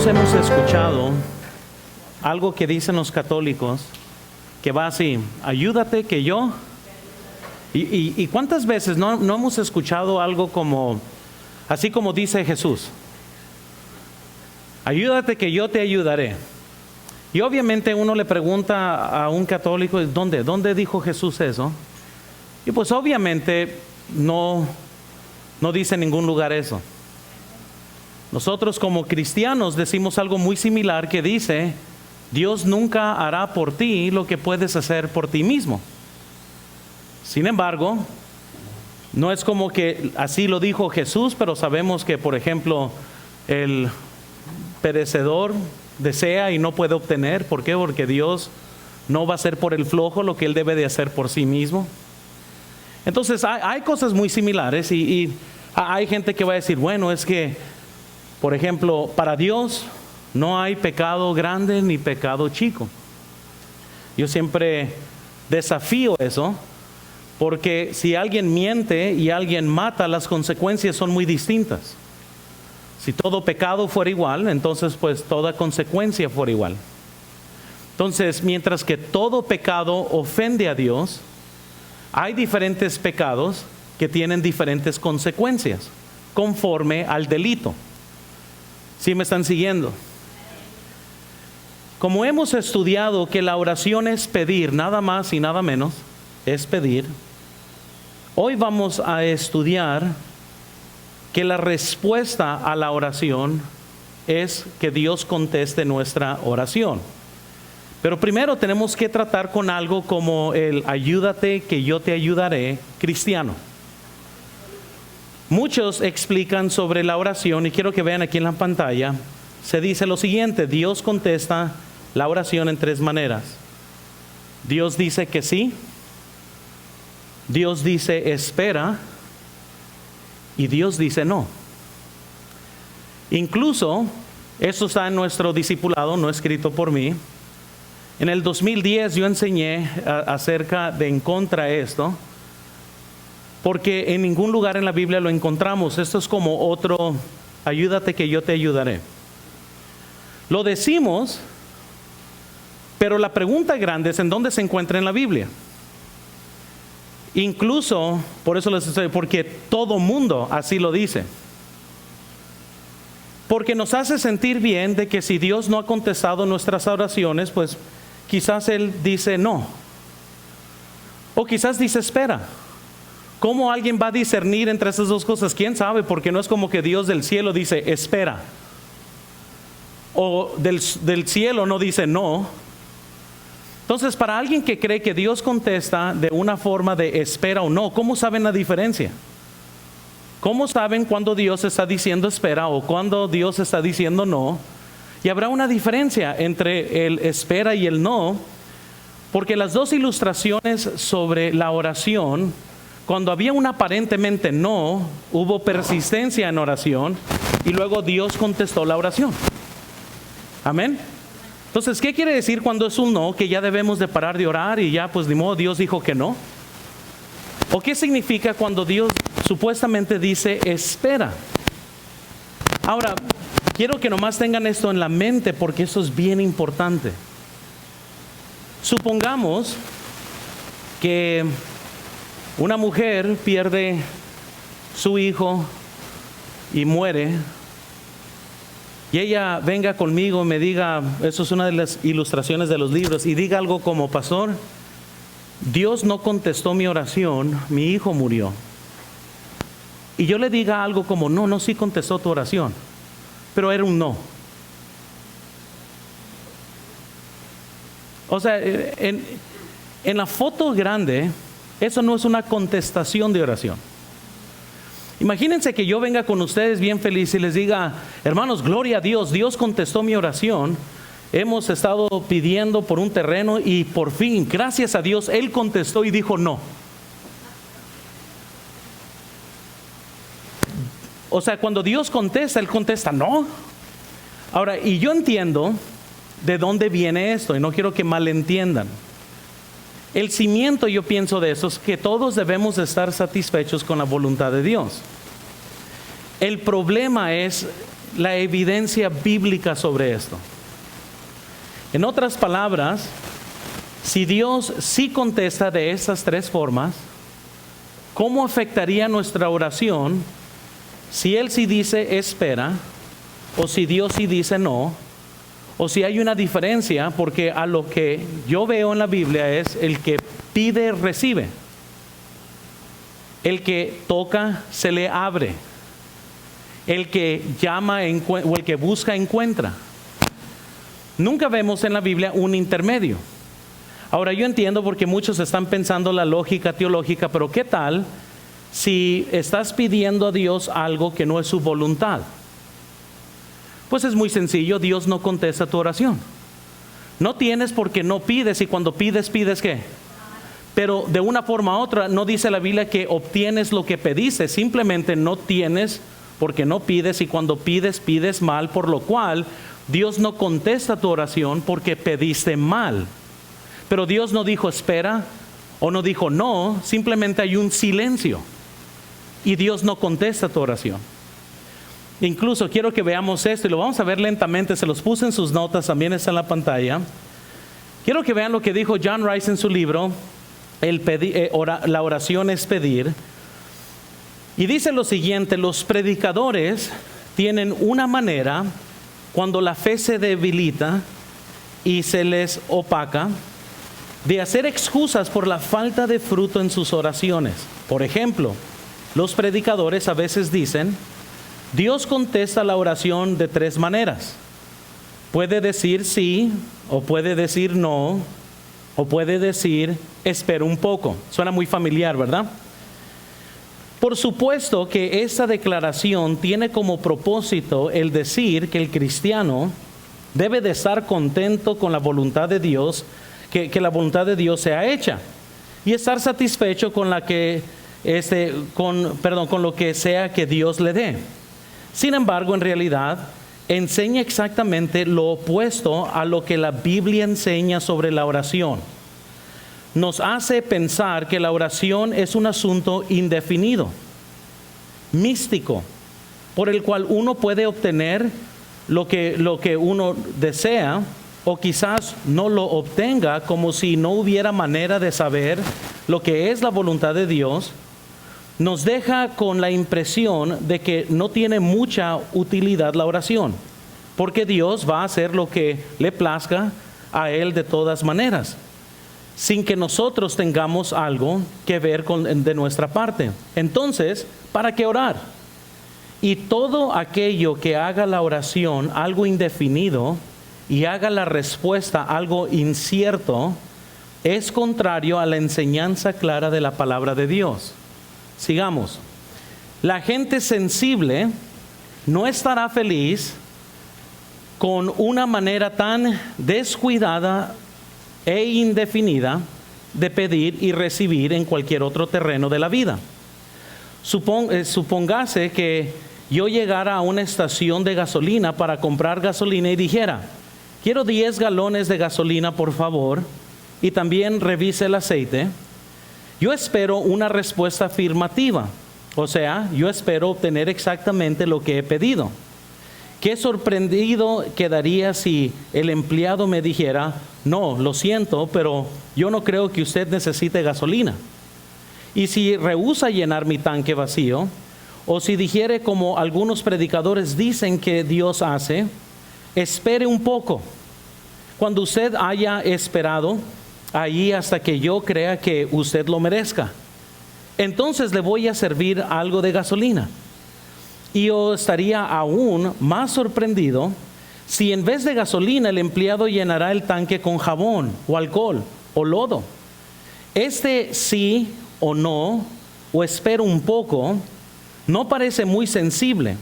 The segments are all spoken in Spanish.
hemos escuchado algo que dicen los católicos, que va así: ayúdate que yo... ¿Y cuántas veces no hemos escuchado algo como, así como dice Jesús? Ayúdate que yo te ayudaré. Y obviamente uno le pregunta a un católico, ¿dónde dijo Jesús eso? Y pues obviamente no dice en ningún lugar eso. Nosotros como cristianos decimos algo muy similar, que dice: Dios nunca hará por ti lo que puedes hacer por ti mismo. Sin embargo, no es como que así lo dijo Jesús, pero sabemos que, por ejemplo, el perecedor desea y no puede obtener. ¿Por qué? Porque Dios no va a hacer por el flojo lo que Él debe de hacer por sí mismo. Entonces hay cosas muy similares y hay gente que va a decir, bueno, es que, por ejemplo, para Dios no hay pecado grande ni pecado chico. Yo siempre desafío eso, porque si alguien miente y alguien mata, las consecuencias son muy distintas. Si todo pecado fuera igual, entonces pues toda consecuencia fuera igual. Entonces, mientras que todo pecado ofende a Dios, hay diferentes pecados que tienen diferentes consecuencias, conforme al delito. ¿Sí me están siguiendo? Como hemos estudiado que la oración es pedir, nada más y nada menos, es pedir. Hoy vamos a estudiar que la respuesta a la oración es que Dios conteste nuestra oración. Pero primero tenemos que tratar con algo como el ayúdate que yo te ayudaré cristiano. Muchos explican sobre la oración, y quiero que vean aquí en la pantalla, se dice lo siguiente: Dios contesta la oración en tres maneras. Dios dice que sí, Dios dice espera, y Dios dice no. Incluso, esto está en nuestro discipulado, no escrito por mí. En el 2010 yo enseñé acerca de en contra de esto, porque en ningún lugar en la Biblia lo encontramos. Esto es como otro, ayúdate que yo te ayudaré. Lo decimos, pero la pregunta grande es: ¿en dónde se encuentra en la Biblia? Incluso, por eso les estoy, porque todo mundo así lo dice. Porque nos hace sentir bien de que si Dios no ha contestado nuestras oraciones, pues quizás Él dice no. O quizás dice espera. ¿Cómo alguien va a discernir entre esas dos cosas? ¿Quién sabe? Porque no es como que Dios del cielo dice espera. O del cielo no dice no. Entonces, para alguien que cree que Dios contesta de una forma de espera o no, ¿cómo saben la diferencia? ¿Cómo saben cuando Dios está diciendo espera o cuando Dios está diciendo no? Y habrá una diferencia entre el espera y el no, porque las dos ilustraciones sobre la oración, cuando había un aparentemente no, hubo persistencia en oración y luego Dios contestó la oración. Amén. Entonces, ¿qué quiere decir cuando es un no? Que ya debemos de parar de orar y ya pues ni modo, Dios dijo que no. ¿O qué significa cuando Dios supuestamente dice espera? Ahora, quiero que nomás tengan esto en la mente, porque eso es bien importante. Supongamos que una mujer pierde su hijo y muere, y ella venga conmigo y me diga, eso es una de las ilustraciones de los libros, y diga algo como: pastor, Dios no contestó mi oración, mi hijo murió. Y yo le diga algo como: no, sí contestó tu oración, pero era un no. O sea, en la foto grande, eso no es una contestación de oración. Imagínense que yo venga con ustedes bien feliz y les diga: hermanos, gloria a Dios, Dios contestó mi oración. Hemos estado pidiendo por un terreno y por fin, gracias a Dios, Él contestó y dijo no. O sea, cuando Dios contesta, Él contesta no. Ahora, y yo entiendo de dónde viene esto, y no quiero que malentiendan. El cimiento, yo pienso, de eso es que todos debemos estar satisfechos con la voluntad de Dios. El problema es la evidencia bíblica sobre esto. En otras palabras, si Dios sí contesta de estas tres formas, ¿cómo afectaría nuestra oración si Él sí dice espera, o si Dios sí dice no, o si hay una diferencia? Porque a lo que yo veo en la Biblia es el que pide, recibe. El que toca, se le abre. El que llama o el que busca, encuentra. Nunca vemos en la Biblia un intermedio. Ahora yo entiendo porque muchos están pensando la lógica teológica, pero ¿qué tal si estás pidiendo a Dios algo que no es su voluntad? Pues es muy sencillo, Dios no contesta tu oración. No tienes porque no pides, y cuando pides, ¿pides qué? Pero de una forma u otra, no dice la Biblia que obtienes lo que pediste, simplemente no tienes porque no pides, y cuando pides, pides mal, por lo cual Dios no contesta tu oración porque pediste mal. Pero Dios no dijo espera o no dijo no, simplemente hay un silencio y Dios no contesta tu oración. Incluso quiero que veamos esto y lo vamos a ver lentamente, se los puse en sus notas, también está en la pantalla. Quiero que vean lo que dijo John Rice en su libro, La oración es pedir. Y dice lo siguiente: los predicadores tienen una manera, cuando la fe se debilita y se les opaca, de hacer excusas por la falta de fruto en sus oraciones. Por ejemplo, los predicadores a veces dicen: Dios contesta la oración de tres maneras. Puede decir sí, o puede decir no, o puede decir espera un poco. Suena muy familiar, ¿verdad? Por supuesto que esta declaración tiene como propósito el decir que el cristiano debe de estar contento con la voluntad de Dios, que la voluntad de Dios sea hecha, y estar satisfecho con con lo que sea que Dios le dé. Sin embargo, en realidad, enseña exactamente lo opuesto a lo que la Biblia enseña sobre la oración. Nos hace pensar que la oración es un asunto indefinido, místico, por el cual uno puede obtener lo que uno desea, o quizás no lo obtenga, como si no hubiera manera de saber lo que es la voluntad de Dios. Nos deja con la impresión de que no tiene mucha utilidad la oración, porque Dios va a hacer lo que le plazca a Él de todas maneras, sin que nosotros tengamos algo que ver de nuestra parte. Entonces, ¿para qué orar? Y todo aquello que haga la oración algo indefinido y haga la respuesta algo incierto, es contrario a la enseñanza clara de la palabra de Dios. Sigamos. La gente sensible no estará feliz con una manera tan descuidada e indefinida de pedir y recibir en cualquier otro terreno de la vida. Supóngase que yo llegara a una estación de gasolina para comprar gasolina y dijera: quiero 10 galones de gasolina, por favor, y también revise el aceite. Yo espero una respuesta afirmativa, o sea, yo espero obtener exactamente lo que he pedido. Qué sorprendido quedaría si el empleado me dijera: no, lo siento, pero yo no creo que usted necesite gasolina. Y si rehúsa llenar mi tanque vacío, o si dijere, como algunos predicadores dicen que Dios hace: espere un poco. Cuando usted haya esperado ahí hasta que yo crea que usted lo merezca, entonces le voy a servir algo de gasolina. Y yo estaría aún más sorprendido si en vez de gasolina el empleado llenará el tanque con jabón o alcohol o lodo. Este sí o no, o espero un poco, no parece muy sensible.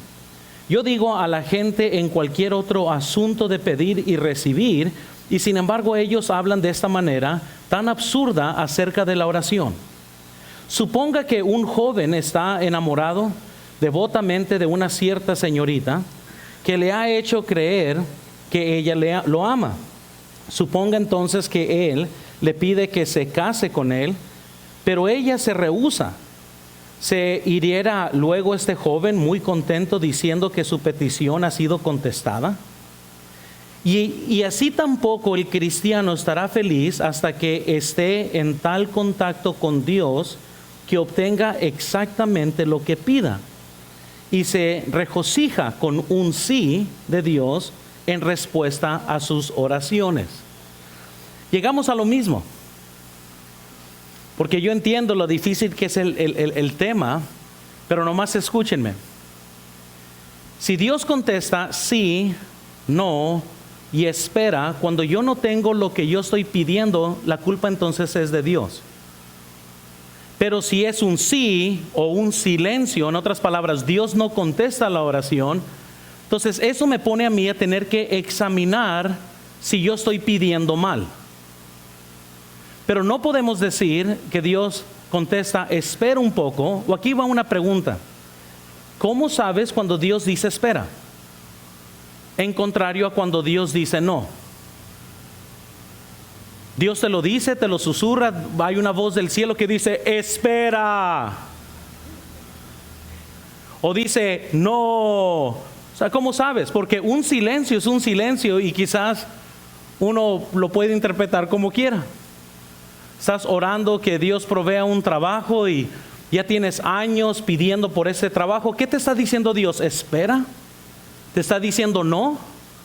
Yo digo a la gente en cualquier otro asunto de pedir y recibir, y sin embargo ellos hablan de esta manera tan absurda acerca de la oración. Suponga que un joven está enamorado devotamente de una cierta señorita que le ha hecho creer que ella lo ama. Suponga entonces que él le pide que se case con él, pero ella se rehúsa. ¿Se hiriera luego este joven muy contento diciendo que su petición ha sido contestada? Y así tampoco el cristiano estará feliz hasta que esté en tal contacto con Dios que obtenga exactamente lo que pida y se regocija con un sí de Dios en respuesta a sus oraciones. Llegamos a lo mismo, porque yo entiendo lo difícil que es el tema, pero nomás escúchenme. Si Dios contesta sí, no y espera, cuando yo no tengo lo que yo estoy pidiendo, la culpa entonces es de Dios. Pero si es un sí o un silencio, en otras palabras, Dios no contesta la oración, entonces eso me pone a mí a tener que examinar si yo estoy pidiendo mal. Pero no podemos decir que Dios contesta, espera un poco, o aquí va una pregunta. ¿Cómo sabes cuando Dios dice espera? En contrario a cuando Dios dice no. Dios te lo dice, te lo susurra, hay una voz del cielo que dice, espera. O dice, no. O sea, ¿cómo sabes? Porque un silencio es un silencio y quizás uno lo puede interpretar como quiera. Estás orando que Dios provea un trabajo y ya tienes años pidiendo por ese trabajo. ¿Qué te está diciendo Dios? ¿Espera? ¿Te está diciendo no?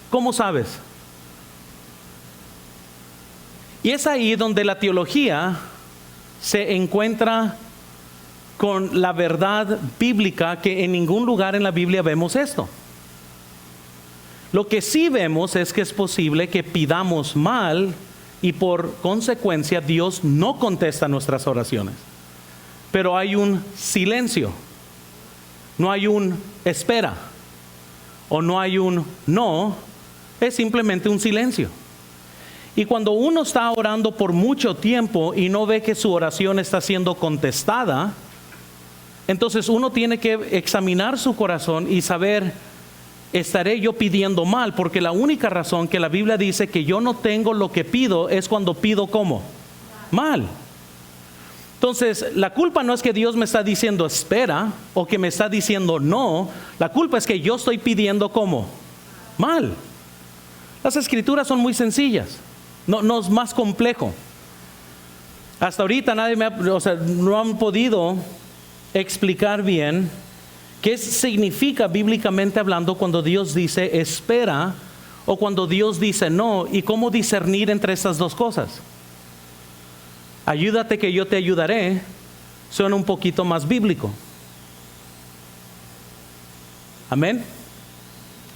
¿Cómo sabes? Y es ahí donde la teología se encuentra con la verdad bíblica, que en ningún lugar en la Biblia vemos esto. Lo que sí vemos es que es posible que pidamos mal y por consecuencia Dios no contesta nuestras oraciones. Pero hay un silencio, no hay un espera o no hay un no, es simplemente un silencio. Y cuando uno está orando por mucho tiempo y no ve que su oración está siendo contestada, entonces uno tiene que examinar su corazón y saber, ¿estaré yo pidiendo mal? Porque la única razón que la Biblia dice que yo no tengo lo que pido es cuando pido ¿cómo? Mal. Entonces, la culpa no es que Dios me está diciendo espera o que me está diciendo no. La culpa es que yo estoy pidiendo ¿cómo? Mal. Las escrituras son muy sencillas. No es más complejo. Hasta ahorita no han podido explicar bien qué significa bíblicamente hablando cuando Dios dice espera o cuando Dios dice no, y cómo discernir entre esas dos cosas. Ayúdate que yo te ayudaré suena un poquito más bíblico. Amén.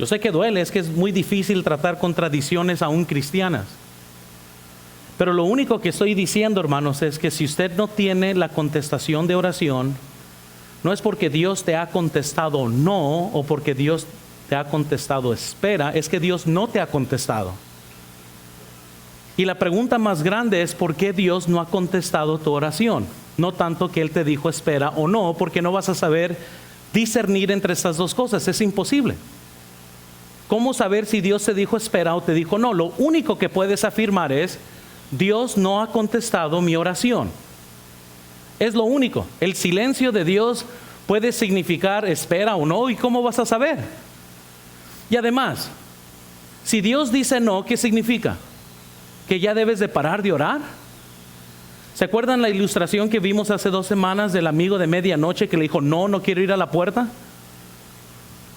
Yo sé que duele, es que es muy difícil tratar con tradiciones aún cristianas. Pero lo único que estoy diciendo, hermanos, es que si usted no tiene la contestación de oración, no es porque Dios te ha contestado no o porque Dios te ha contestado espera, es que Dios no te ha contestado. Y la pregunta más grande es ¿por qué Dios no ha contestado tu oración? No tanto que Él te dijo espera o no, porque no vas a saber discernir entre estas dos cosas, es imposible. ¿Cómo saber si Dios te dijo espera o te dijo no? Lo único que puedes afirmar es Dios no ha contestado mi oración. Es lo único. El silencio de Dios puede significar espera o no, ¿y cómo vas a saber? Y además, si Dios dice no, ¿qué significa? ¿Que ya debes de parar de orar? ¿Se acuerdan la ilustración que vimos hace 2 semanas del amigo de medianoche que le dijo no quiero ir a la puerta?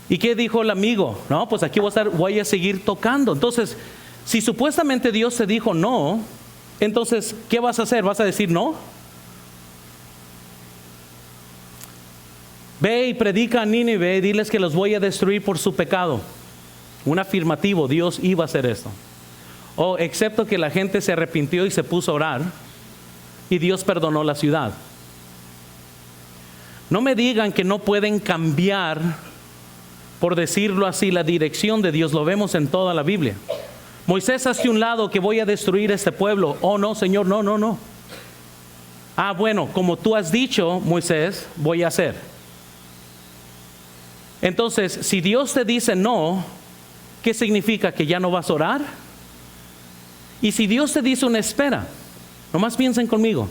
¿Y qué dijo el amigo? No, pues aquí voy a seguir tocando. Entonces, si supuestamente Dios te dijo no, entonces, ¿qué vas a hacer? ¿Vas a decir no? Ve y predica a Nínive y diles que los voy a destruir por su pecado. Un afirmativo, Dios iba a hacer esto. O excepto que la gente se arrepintió y se puso a orar y Dios perdonó la ciudad. No me digan que no pueden cambiar, por decirlo así, la dirección de Dios. Lo vemos en toda la Biblia. Moisés, hacia un lado que voy a destruir este pueblo. Oh no, Señor, no. Ah, bueno, como tú has dicho, Moisés, voy a hacer. Entonces, si Dios te dice no, ¿qué significa? ¿Que ya no vas a orar? Y si Dios te dice una espera, nomás piensen conmigo,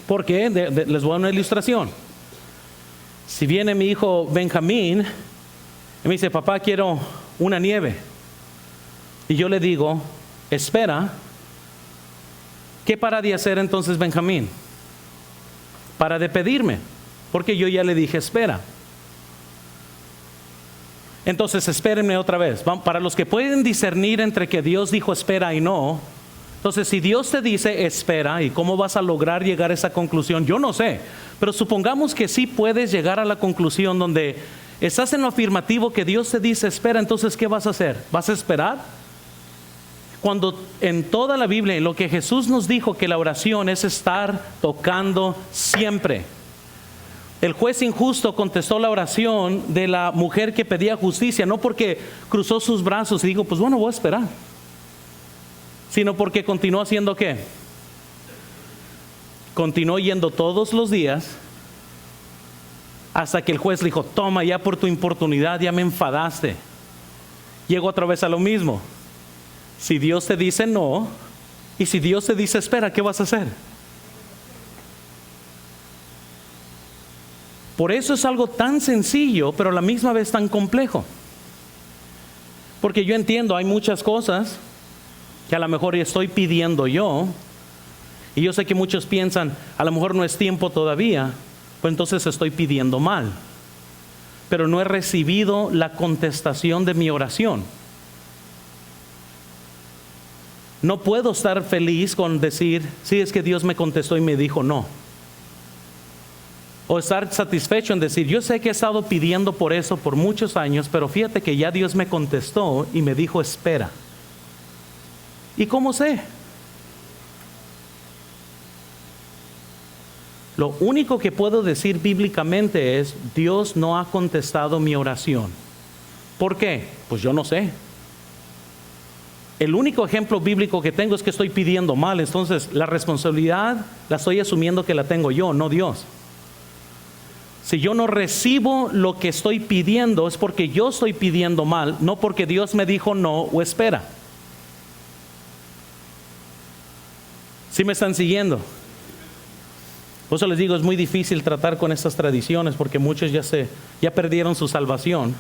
porque les voy a dar una ilustración. Si viene mi hijo Benjamín y me dice, papá, quiero una nieve, y yo le digo, espera, ¿qué para de hacer entonces Benjamín? Para de pedirme, porque yo ya le dije, espera. Entonces espérenme otra vez. Para los que pueden discernir entre que Dios dijo espera y no, entonces si Dios te dice espera, ¿y cómo vas a lograr llegar a esa conclusión? Yo no sé, pero supongamos que sí puedes llegar a la conclusión donde estás en lo afirmativo que Dios te dice espera. Entonces ¿qué vas a hacer? ¿Vas a esperar? Cuando en toda la Biblia, en lo que Jesús nos dijo que la oración es estar tocando siempre. El juez injusto contestó la oración de la mujer que pedía justicia, no porque cruzó sus brazos y dijo, pues bueno, voy a esperar, sino porque continuó haciendo ¿qué? Continuó yendo todos los días hasta que el juez le dijo, toma, ya por tu importunidad ya me enfadaste. Llegó otra vez a lo mismo. Si Dios te dice no, y si Dios te dice espera, ¿qué vas a hacer? Por eso es algo tan sencillo, pero a la misma vez tan complejo. Porque yo entiendo, hay muchas cosas que a lo mejor estoy pidiendo yo, y yo sé que muchos piensan, a lo mejor no es tiempo todavía, pues entonces estoy pidiendo mal. Pero no he recibido la contestación de mi oración. No puedo estar feliz con decir, sí, es que Dios me contestó y me dijo no. O estar satisfecho en decir, yo sé que he estado pidiendo por eso por muchos años, pero fíjate que ya Dios me contestó y me dijo espera. ¿Y cómo sé? Lo único que puedo decir bíblicamente es, Dios no ha contestado mi oración. ¿Por qué? Pues yo no sé. El único ejemplo bíblico que tengo es que estoy pidiendo mal, entonces la responsabilidad la estoy asumiendo que la tengo yo, no Dios. Si yo no recibo lo que estoy pidiendo es porque yo estoy pidiendo mal, no porque Dios me dijo no o espera. ¿Sí me están siguiendo? Por eso les digo, es muy difícil tratar con estas tradiciones porque muchos ya perdieron su salvación.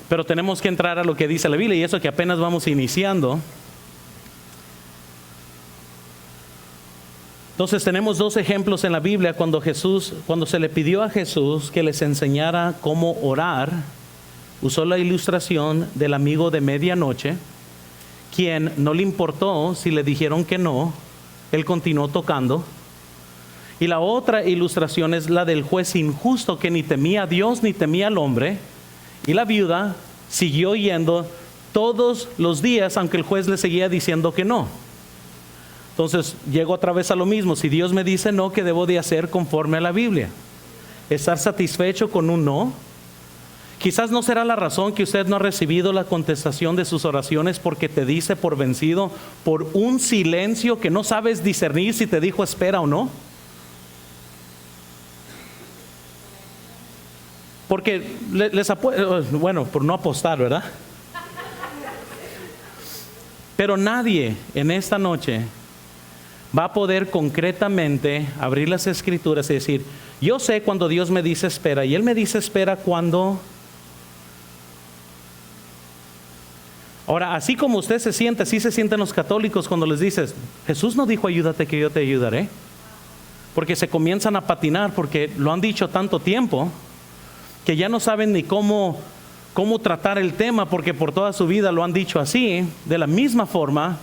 Pero tenemos que entrar a lo que dice la Biblia, y eso que apenas vamos iniciando. Entonces tenemos dos ejemplos en la Biblia cuando se le pidió a Jesús que les enseñara cómo orar, usó la ilustración del amigo de medianoche, quien no le importó si le dijeron que no, él continuó tocando. Y la otra ilustración es la del juez injusto que ni temía a Dios ni temía al hombre, y la viuda siguió yendo todos los días aunque el juez le seguía diciendo que no. Entonces llego otra vez a lo mismo. Si Dios me dice no, ¿qué debo de hacer conforme a la Biblia? ¿Estar satisfecho con un no? Quizás no será la razón que usted no ha recibido la contestación de sus oraciones porque te dice por vencido, por un silencio que no sabes discernir si te dijo espera o no. Porque bueno, por no apostar, ¿verdad? Pero nadie en esta noche va a poder concretamente abrir las escrituras y decir, yo sé cuando Dios me dice espera, y Él me dice espera cuando. Ahora, así como usted se siente, así se sienten los católicos cuando les dices, Jesús no dijo ayúdate que yo te ayudaré. Porque se comienzan a patinar porque lo han dicho tanto tiempo que ya no saben ni cómo tratar el tema, porque por toda su vida lo han dicho así. De la misma forma,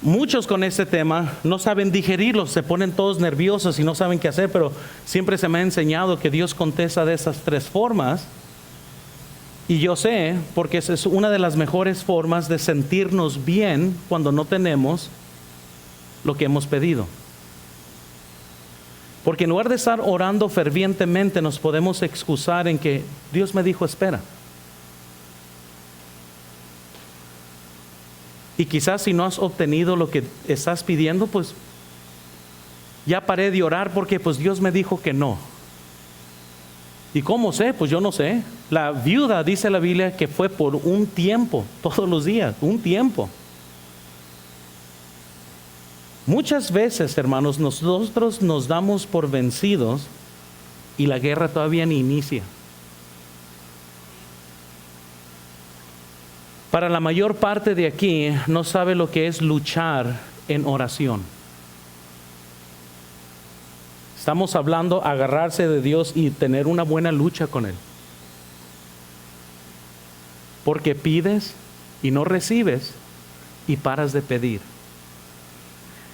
muchos con este tema no saben digerirlo, se ponen todos nerviosos y no saben qué hacer, pero siempre se me ha enseñado que Dios contesta de esas tres formas. Y yo sé, porque esa es una de las mejores formas de sentirnos bien cuando no tenemos lo que hemos pedido. Porque en lugar de estar orando fervientemente, nos podemos excusar en que Dios me dijo espera. Y quizás si no has obtenido lo que estás pidiendo, pues ya paré de orar porque pues Dios me dijo que no. ¿Y cómo sé? Pues yo no sé. La viuda dice la Biblia que fue por un tiempo, todos los días, un tiempo. Muchas veces, hermanos, nosotros nos damos por vencidos y la guerra todavía ni inicia. Para la mayor parte de aquí no sabe lo que es luchar en oración. Estamos hablando agarrarse de Dios y tener una buena lucha con Él. Porque pides y no recibes y paras de pedir.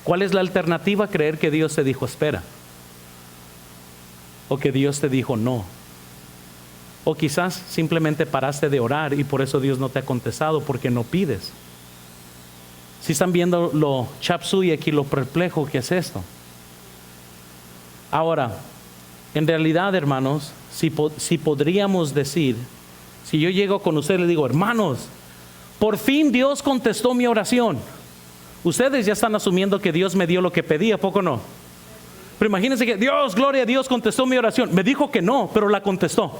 ¿Cuál es la alternativa? Creer que Dios te dijo espera. O que Dios te dijo no. O quizás simplemente paraste de orar y por eso Dios no te ha contestado, porque no pides. Si están viendo lo chapsú y aquí lo perplejo que es esto. Ahora, en realidad, hermanos, si podríamos decir, si yo llego con ustedes y les digo, hermanos, por fin Dios contestó mi oración. Ustedes ya están asumiendo que Dios me dio lo que pedí, ¿a poco no? Pero imagínense que Dios, gloria a Dios, contestó mi oración. Me dijo que no, pero la contestó.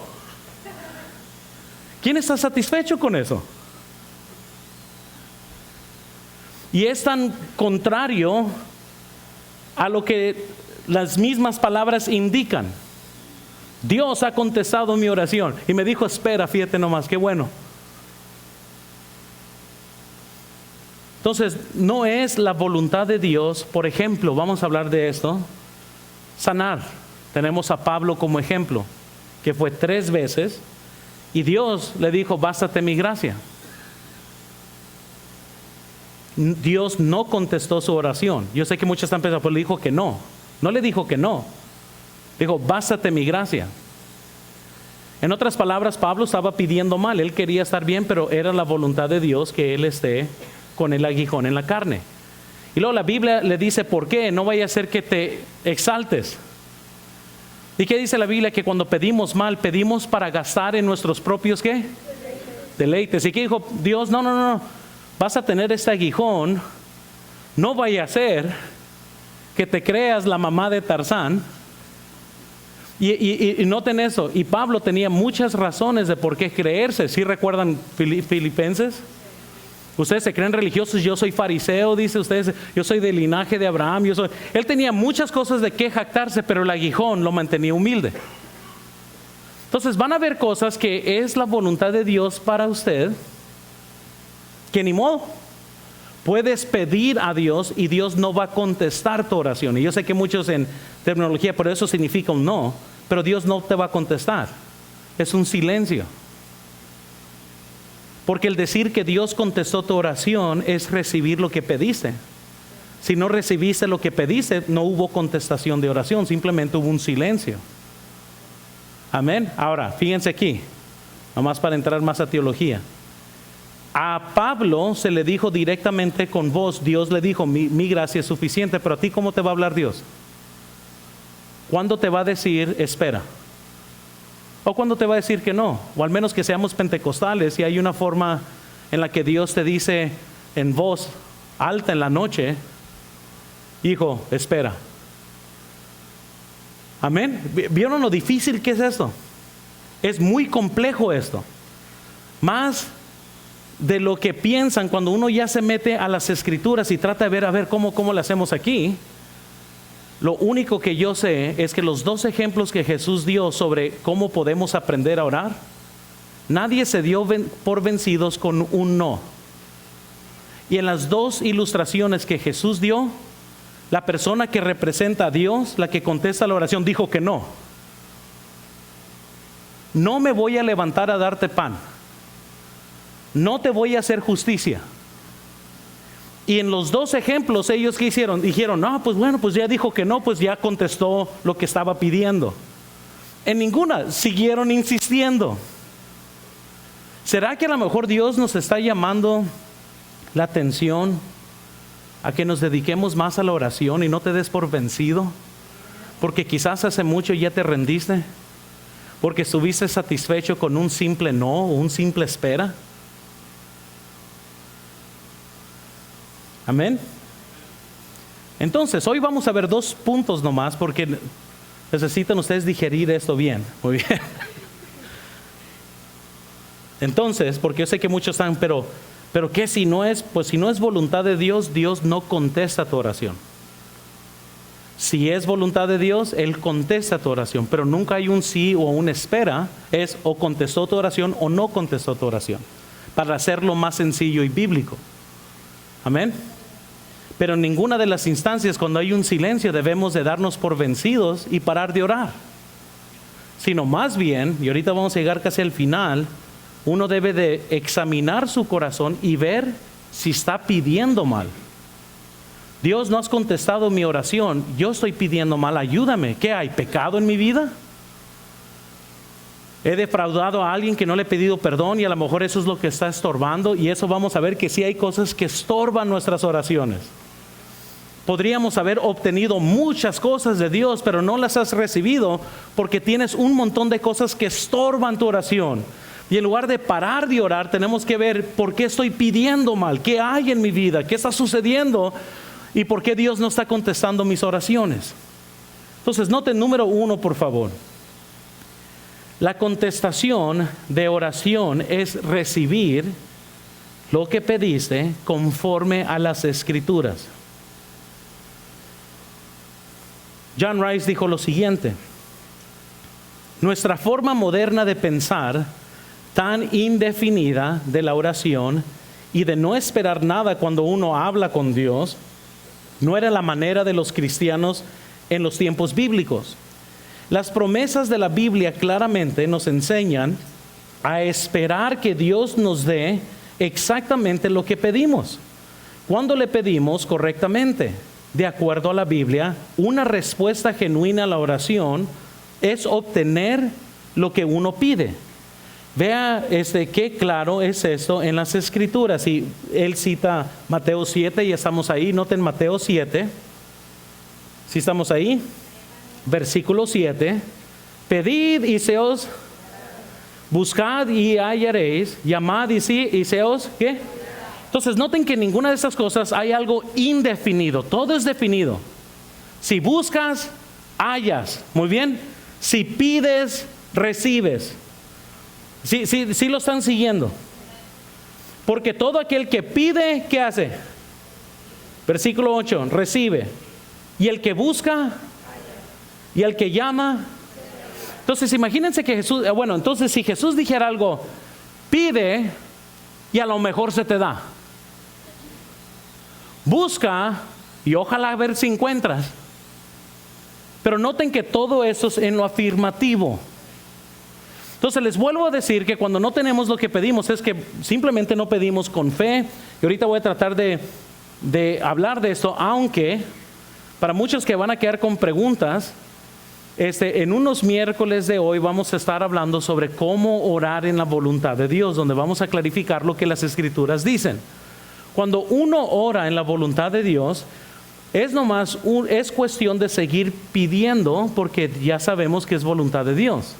¿Quién está satisfecho con eso? Y es tan contrario a lo que las mismas palabras indican. Dios ha contestado mi oración y me dijo espera, fíjate nomás, qué bueno. Entonces, no es la voluntad de Dios, por ejemplo, vamos a hablar de esto, sanar. Tenemos a Pablo como ejemplo, que fue 3 veces y Dios le dijo, bástate mi gracia. Dios no contestó su oración. Yo sé que muchos están pensando, pero le dijo que no. No le dijo que no. Dijo, bástate mi gracia. En otras palabras, Pablo estaba pidiendo mal. Él quería estar bien, pero era la voluntad de Dios que él esté con el aguijón en la carne. Y luego la Biblia le dice, ¿por qué? No vaya a ser que te exaltes. ¿Y qué dice la Biblia? Que cuando pedimos mal, pedimos para gastar en nuestros propios, ¿qué? Deleites. ¿Y qué dijo Dios? No. Vas a tener este aguijón. No vaya a ser que te creas la mamá de Tarzán. Y noten eso. Y Pablo tenía muchas razones de por qué creerse. ¿Sí recuerdan Filipenses? Ustedes se creen religiosos, yo soy fariseo, dice ustedes, yo soy del linaje de Abraham. Él tenía muchas cosas de qué jactarse, pero el aguijón lo mantenía humilde. Entonces van a ver cosas que es la voluntad de Dios para usted, que ni modo. Puedes pedir a Dios y Dios no va a contestar tu oración. Y yo sé que muchos en terminología, pero eso significa un no, pero Dios no te va a contestar. Es un silencio. Porque el decir que Dios contestó tu oración es recibir lo que pediste. Si no recibiste lo que pediste, no hubo contestación de oración, simplemente hubo un silencio. Amén. Ahora, fíjense aquí, nomás para entrar más a teología. A Pablo se le dijo directamente con voz, Dios le dijo, mi gracia es suficiente, pero a ti, ¿cómo te va a hablar Dios? ¿Cuándo te va a decir, espera? ¿O cuándo te va a decir que no? O al menos que seamos pentecostales y hay una forma en la que Dios te dice en voz alta en la noche, hijo, espera. Amén. ¿Vieron lo difícil que es esto? Es muy complejo esto. Más de lo que piensan cuando uno ya se mete a las escrituras y trata de ver a ver cómo lo hacemos aquí. Lo único que yo sé es que los 2 ejemplos que Jesús dio sobre cómo podemos aprender a orar, nadie se dio por vencidos con un no. Y en las 2 ilustraciones que Jesús dio, la persona que representa a Dios, la que contesta la oración, dijo que no. No me voy a levantar a darte pan. No te voy a hacer justicia. Y en los 2 ejemplos, ellos ¿qué hicieron? Dijeron, no, pues bueno, pues ya dijo que no, pues ya contestó lo que estaba pidiendo. En ninguna, siguieron insistiendo. ¿Será que a lo mejor Dios nos está llamando la atención a que nos dediquemos más a la oración y no te des por vencido? Porque quizás hace mucho ya te rendiste. Porque estuviste satisfecho con un simple no o un simple espera. Amén. Entonces, hoy vamos a ver 2 puntos nomás porque necesitan ustedes digerir esto bien. Muy bien. Entonces, porque yo sé que muchos están, pero ¿qué si no es? Pues si no es voluntad de Dios, Dios no contesta tu oración. Si es voluntad de Dios, Él contesta tu oración, pero nunca hay un sí o una espera. Es o contestó tu oración o no contestó tu oración, para hacerlo más sencillo y bíblico. Amén. Pero en ninguna de las instancias, cuando hay un silencio, debemos de darnos por vencidos y parar de orar. Sino más bien, y ahorita vamos a llegar casi al final, uno debe de examinar su corazón y ver si está pidiendo mal. Dios, no has contestado mi oración, yo estoy pidiendo mal, ayúdame. ¿Qué hay? ¿Pecado en mi vida? ¿He defraudado a alguien que no le he pedido perdón y a lo mejor eso es lo que está estorbando? Y eso vamos a ver que sí hay cosas que estorban nuestras oraciones. Podríamos haber obtenido muchas cosas de Dios, pero no las has recibido porque tienes un montón de cosas que estorban tu oración. Y en lugar de parar de orar, tenemos que ver por qué estoy pidiendo mal, qué hay en mi vida, qué está sucediendo y por qué Dios no está contestando mis oraciones. Entonces, noten número 1, por favor. La contestación de oración es recibir lo que pediste conforme a las Escrituras. John Rice dijo lo siguiente: nuestra forma moderna de pensar, tan indefinida de la oración y de no esperar nada cuando uno habla con Dios, no era la manera de los cristianos en los tiempos bíblicos. Las promesas de la Biblia claramente nos enseñan a esperar que Dios nos dé exactamente lo que pedimos. Cuando le pedimos correctamente, de acuerdo a la Biblia, una respuesta genuina a la oración es obtener lo que uno pide. Vea qué claro es esto en las Escrituras. Y él cita Mateo 7, y estamos ahí. Noten Mateo 7. ¿Sí estamos ahí? Versículo 7. Pedid y se os, buscad y hallaréis, llamad y se os, ¿qué? Entonces noten que en ninguna de estas cosas hay algo indefinido, todo es definido. Si buscas, hallas. Muy bien. Si pides, recibes. Sí lo están siguiendo. Porque todo aquel que pide, ¿qué hace? Versículo 8, recibe. Y el que busca, y el que llama. Entonces imagínense que Jesús, entonces si Jesús dijera algo, pide y a lo mejor se te da. Busca y ojalá ver si encuentras. Pero noten que todo eso es en lo afirmativo. Entonces les vuelvo a decir que cuando no tenemos lo que pedimos es que simplemente no pedimos con fe. Y ahorita voy a tratar de hablar de esto, aunque para muchos que van a quedar con preguntas, en unos miércoles de hoy vamos a estar hablando sobre cómo orar en la voluntad de Dios, donde vamos a clarificar lo que las Escrituras dicen. Cuando uno ora en la voluntad de Dios, es cuestión de seguir pidiendo porque ya sabemos que es voluntad de Dios.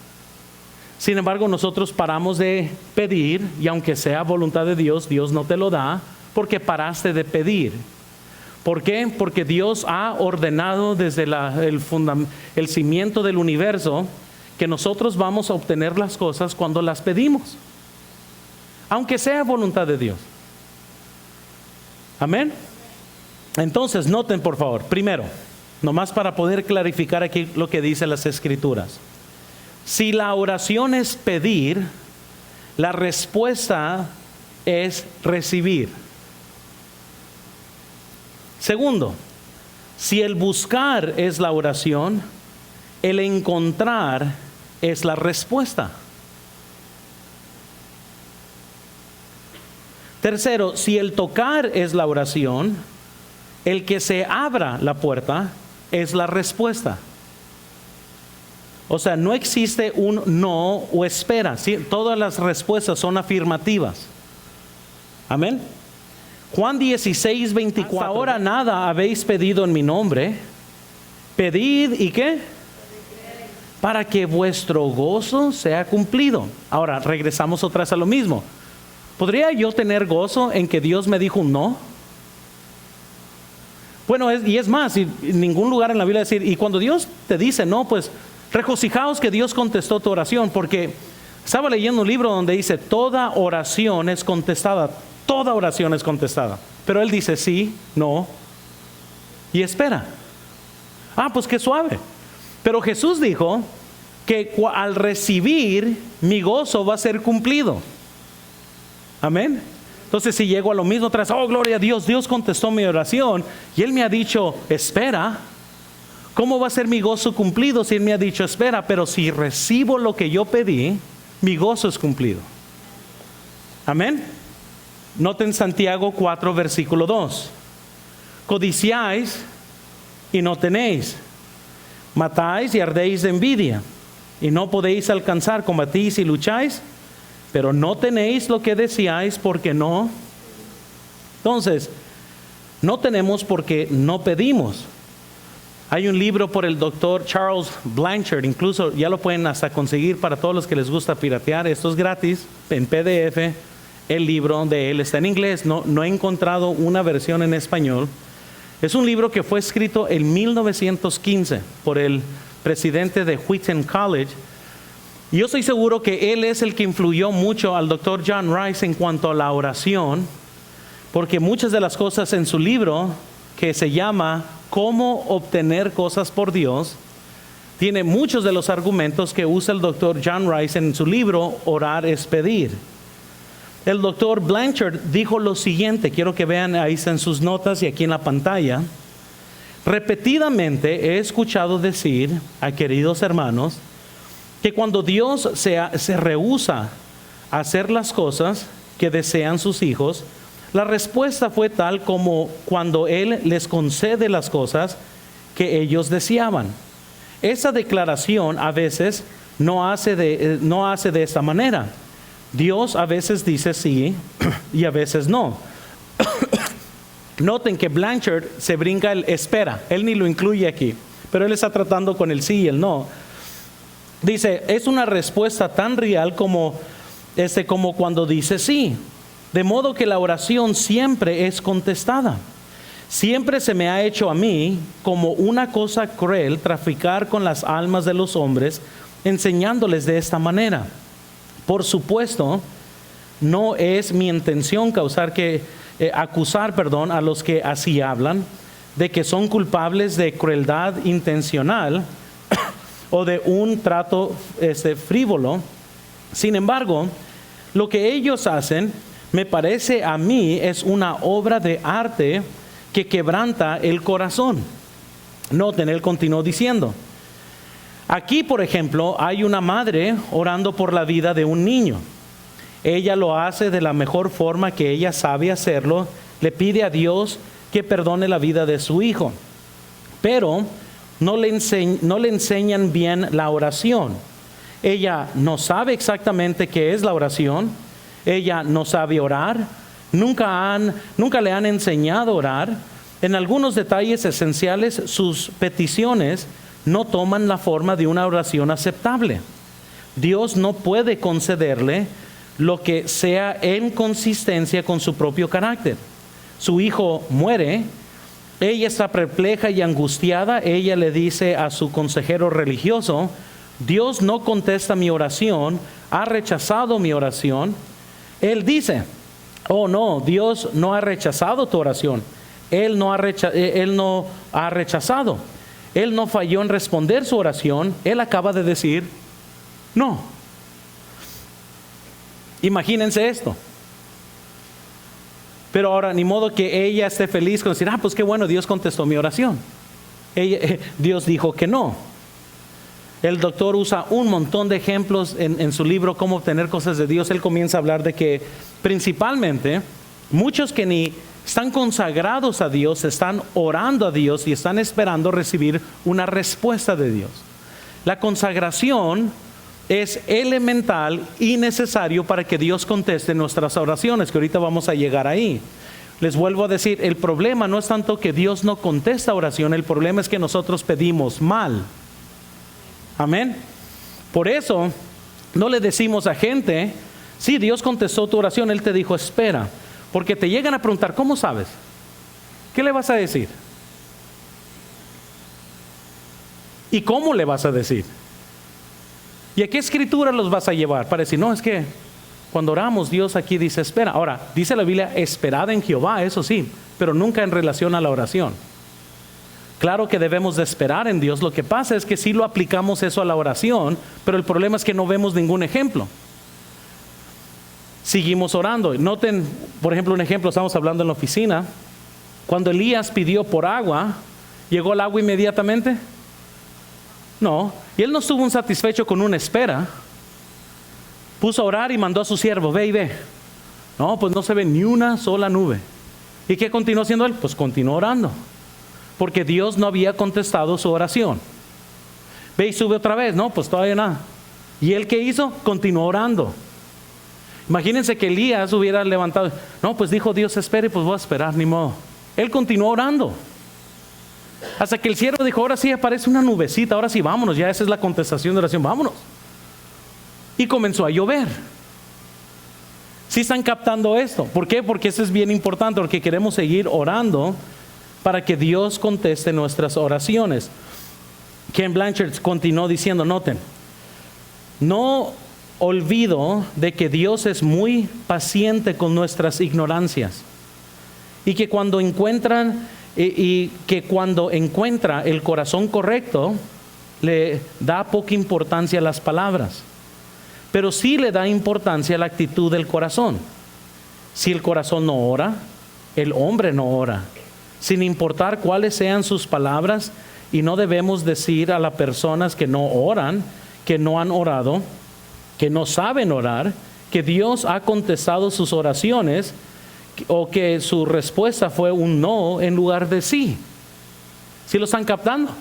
Sin embargo, nosotros paramos de pedir y aunque sea voluntad de Dios, Dios no te lo da porque paraste de pedir. ¿Por qué? Porque Dios ha ordenado desde el cimiento del universo que nosotros vamos a obtener las cosas cuando las pedimos, aunque sea voluntad de Dios. Amén. Entonces, noten por favor, primero, nomás para poder clarificar aquí lo que dicen las Escrituras. Si la oración es pedir, la respuesta es recibir. Segundo, si el buscar es la oración, el encontrar es la respuesta. Tercero, si el tocar es la oración, el que se abra la puerta es la respuesta. O sea, no existe un no o espera. ¿Sí? Todas las respuestas son afirmativas. Amén. Juan 16, 24. Hasta ahora nada habéis pedido en mi nombre. Pedid y ¿qué? Para que vuestro gozo sea cumplido. Ahora regresamos otra vez a lo mismo. ¿Podría yo tener gozo en que Dios me dijo un no? Bueno, y es más, en ningún lugar en la Biblia decir, y cuando Dios te dice no, pues regocijaos que Dios contestó tu oración, porque estaba leyendo un libro donde dice, toda oración es contestada, toda oración es contestada. Pero Él dice sí, no, y espera. Pues qué suave. Pero Jesús dijo que al recibir, mi gozo va a ser cumplido. Amén. Entonces si llego a lo mismo otra vez, gloria a Dios, Dios contestó mi oración y Él me ha dicho, espera. ¿Cómo va a ser mi gozo cumplido si Él me ha dicho, espera? Pero si recibo lo que yo pedí, mi gozo es cumplido. Amén. Noten Santiago 4, versículo 2. Codiciáis y no tenéis. Matáis y ardéis de envidia. Y no podéis alcanzar, combatís y lucháis, pero no tenéis lo que deseáis porque no. Entonces, no tenemos porque no pedimos. Hay un libro por el doctor Charles Blanchard, incluso ya lo pueden hasta conseguir para todos los que les gusta piratear. Esto es gratis, en PDF. El libro de él está en inglés, no he encontrado una versión en español. Es un libro que fue escrito en 1915 por el presidente de Wheaton College. Y yo estoy seguro que él es el que influyó mucho al doctor John Rice en cuanto a la oración, porque muchas de las cosas en su libro, que se llama Cómo obtener cosas por Dios, tiene muchos de los argumentos que usa el doctor John Rice en su libro Orar es pedir. El doctor Blanchard dijo lo siguiente, quiero que vean ahí en sus notas y aquí en la pantalla. Repetidamente he escuchado decir a queridos hermanos que cuando Dios se rehúsa a hacer las cosas que desean sus hijos, la respuesta fue tal como cuando Él les concede las cosas que ellos deseaban. Esa declaración a veces no hace de esta manera. Dios a veces dice sí y a veces no. Noten que Blanchard se brinca el espera, él ni lo incluye aquí, pero él está tratando con el sí y el no. Dice, es una respuesta tan real como cuando dice sí. De modo que la oración siempre es contestada. Siempre se me ha hecho a mí como una cosa cruel traficar con las almas de los hombres, enseñándoles de esta manera. Por supuesto, no es mi intención acusar a los que así hablan, de que son culpables de crueldad intencional o de un trato frívolo. Sin embargo, lo que ellos hacen, me parece a mí, es una obra de arte que quebranta el corazón. Noten, él continuó diciendo. Aquí, por ejemplo, hay una madre orando por la vida de un niño. Ella lo hace de la mejor forma que ella sabe hacerlo. Le pide a Dios que perdone la vida de su hijo. Pero no le enseñan bien la oración. Ella no sabe exactamente qué es la oración. Ella no sabe orar. Nunca le han enseñado a orar. En algunos detalles esenciales, sus peticiones no toman la forma de una oración aceptable. Dios no puede concederle lo que sea en consistencia con su propio carácter. Su hijo muere, ella está perpleja y angustiada. Ella le dice a su consejero religioso, Dios no contesta mi oración, ha rechazado mi oración. Él dice, oh no, Dios no ha rechazado tu oración. Él no ha rechazado. Él no falló en responder su oración. Él acaba de decir, no. Imagínense esto. Pero ahora, ni modo que ella esté feliz con decir, pues qué bueno, Dios contestó mi oración. Dios dijo que no. El doctor usa un montón de ejemplos en su libro, Cómo obtener cosas de Dios. Él comienza a hablar de que principalmente muchos que ni están consagrados a Dios, están orando a Dios y están esperando recibir una respuesta de Dios. La consagración es elemental y necesario para que Dios conteste nuestras oraciones, que ahorita vamos a llegar ahí. Les vuelvo a decir, el problema no es tanto que Dios no contesta oración, el problema es que nosotros pedimos mal. Amén. Por eso no le decimos a gente, sí, Dios contestó tu oración, Él te dijo espera. Porque te llegan a preguntar, ¿cómo sabes? ¿Qué le vas a decir? ¿Y cómo le vas a decir? ¿Y a qué escritura los vas a llevar? Para decir, no, es que cuando oramos Dios aquí dice espera. Ahora, dice la Biblia, esperad en Jehová, eso sí, pero nunca en relación a la oración. Claro que debemos de esperar en Dios. Lo que pasa es que sí lo aplicamos eso a la oración, pero el problema es que no vemos ningún ejemplo. Seguimos orando. Noten, por ejemplo, un ejemplo, estamos hablando en la oficina. Cuando Elías pidió por agua, ¿llegó el agua inmediatamente? No. Y él no estuvo insatisfecho con una espera. Puso a orar y mandó a su siervo, ve y ve. No, pues no se ve ni una sola nube. ¿Y qué continuó haciendo él? Pues continuó orando. Porque Dios no había contestado su oración. Ve y sube otra vez. No, pues todavía nada. ¿Y él qué hizo? Continuó orando. Imagínense que Elías hubiera levantado. No, pues dijo Dios, espere, pues voy a esperar, ni modo. Él continuó orando. Hasta que el siervo dijo, ahora sí aparece una nubecita, ahora sí vámonos, ya esa es la contestación de oración, vámonos. Y comenzó a llover. ¿Sí están captando esto? ¿Por qué? Porque eso es bien importante, porque queremos seguir orando para que Dios conteste nuestras oraciones. Ken Blanchard continuó diciendo, noten, no olvido de que Dios es muy paciente con nuestras ignorancias y que cuando encuentra el corazón correcto le da poca importancia a las palabras, pero sí le da importancia a la actitud del corazón. Si el corazón no ora, el hombre no ora, sin importar cuáles sean sus palabras. Y no debemos decir a las personas que no oran, que no han orado, que no saben orar, que Dios ha contestado sus oraciones o que su respuesta fue un no en lugar de sí. ¿Sí lo están captando?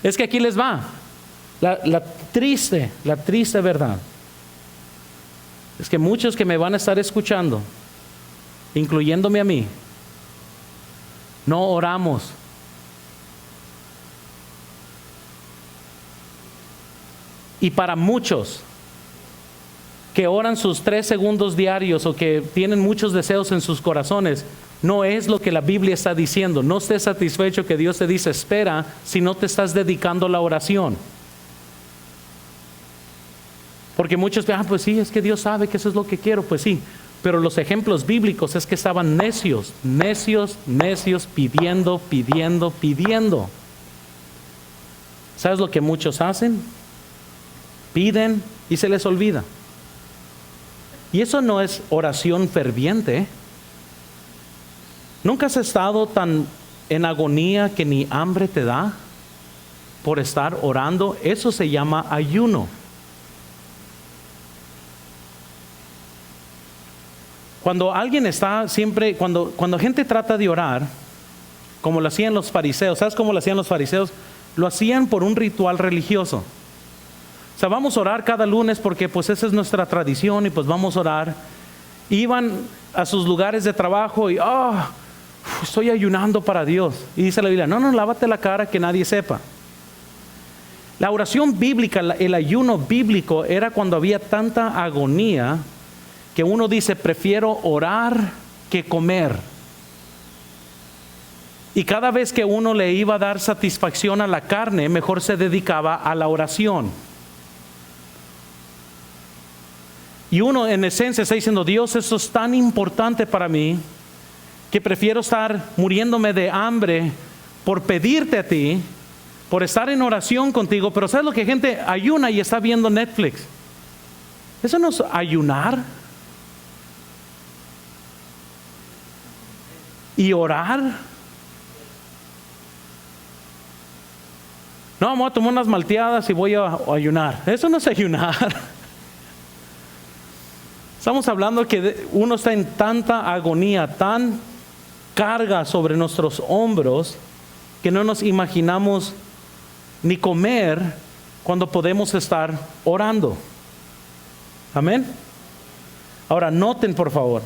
Es que aquí les va la triste verdad. Es que muchos que me van a estar escuchando, incluyéndome a mí, no oramos. Y para muchos que oran sus 3 segundos diarios o que tienen muchos deseos en sus corazones, no es lo que la Biblia está diciendo. No estés satisfecho que Dios te dice espera si no te estás dedicando a la oración. Porque muchos dicen, pues sí, es que Dios sabe que eso es lo que quiero. Pues sí, pero los ejemplos bíblicos es que estaban necios, pidiendo. ¿Sabes lo que muchos hacen? Piden y se les olvida. Y eso no es oración ferviente. ¿Nunca has estado tan en agonía que ni hambre te da por estar orando? Eso se llama ayuno. Cuando alguien está siempre, cuando gente trata de orar, como lo hacían los fariseos, ¿sabes cómo lo hacían los fariseos? Lo hacían por un ritual religioso. O sea, vamos a orar cada lunes porque pues esa es nuestra tradición y pues vamos a orar. Iban a sus lugares de trabajo y estoy ayunando para Dios. Y dice la Biblia, no, lávate la cara que nadie sepa. La oración bíblica, el ayuno bíblico era cuando había tanta agonía que uno dice, prefiero orar que comer. Y cada vez que uno le iba a dar satisfacción a la carne, mejor se dedicaba a la oración. Y uno en esencia está diciendo, Dios, eso es tan importante para mí que prefiero estar muriéndome de hambre por pedirte a ti, por estar en oración contigo. Pero ¿sabes lo que gente ayuna y está viendo Netflix? ¿Eso no es ayunar? ¿Y orar? No, me voy a tomar unas malteadas y voy a ayunar. Eso no es ayunar. Estamos hablando que uno está en tanta agonía, tan carga sobre nuestros hombros, que no nos imaginamos ni comer cuando podemos estar orando. Amén. Ahora noten por favor,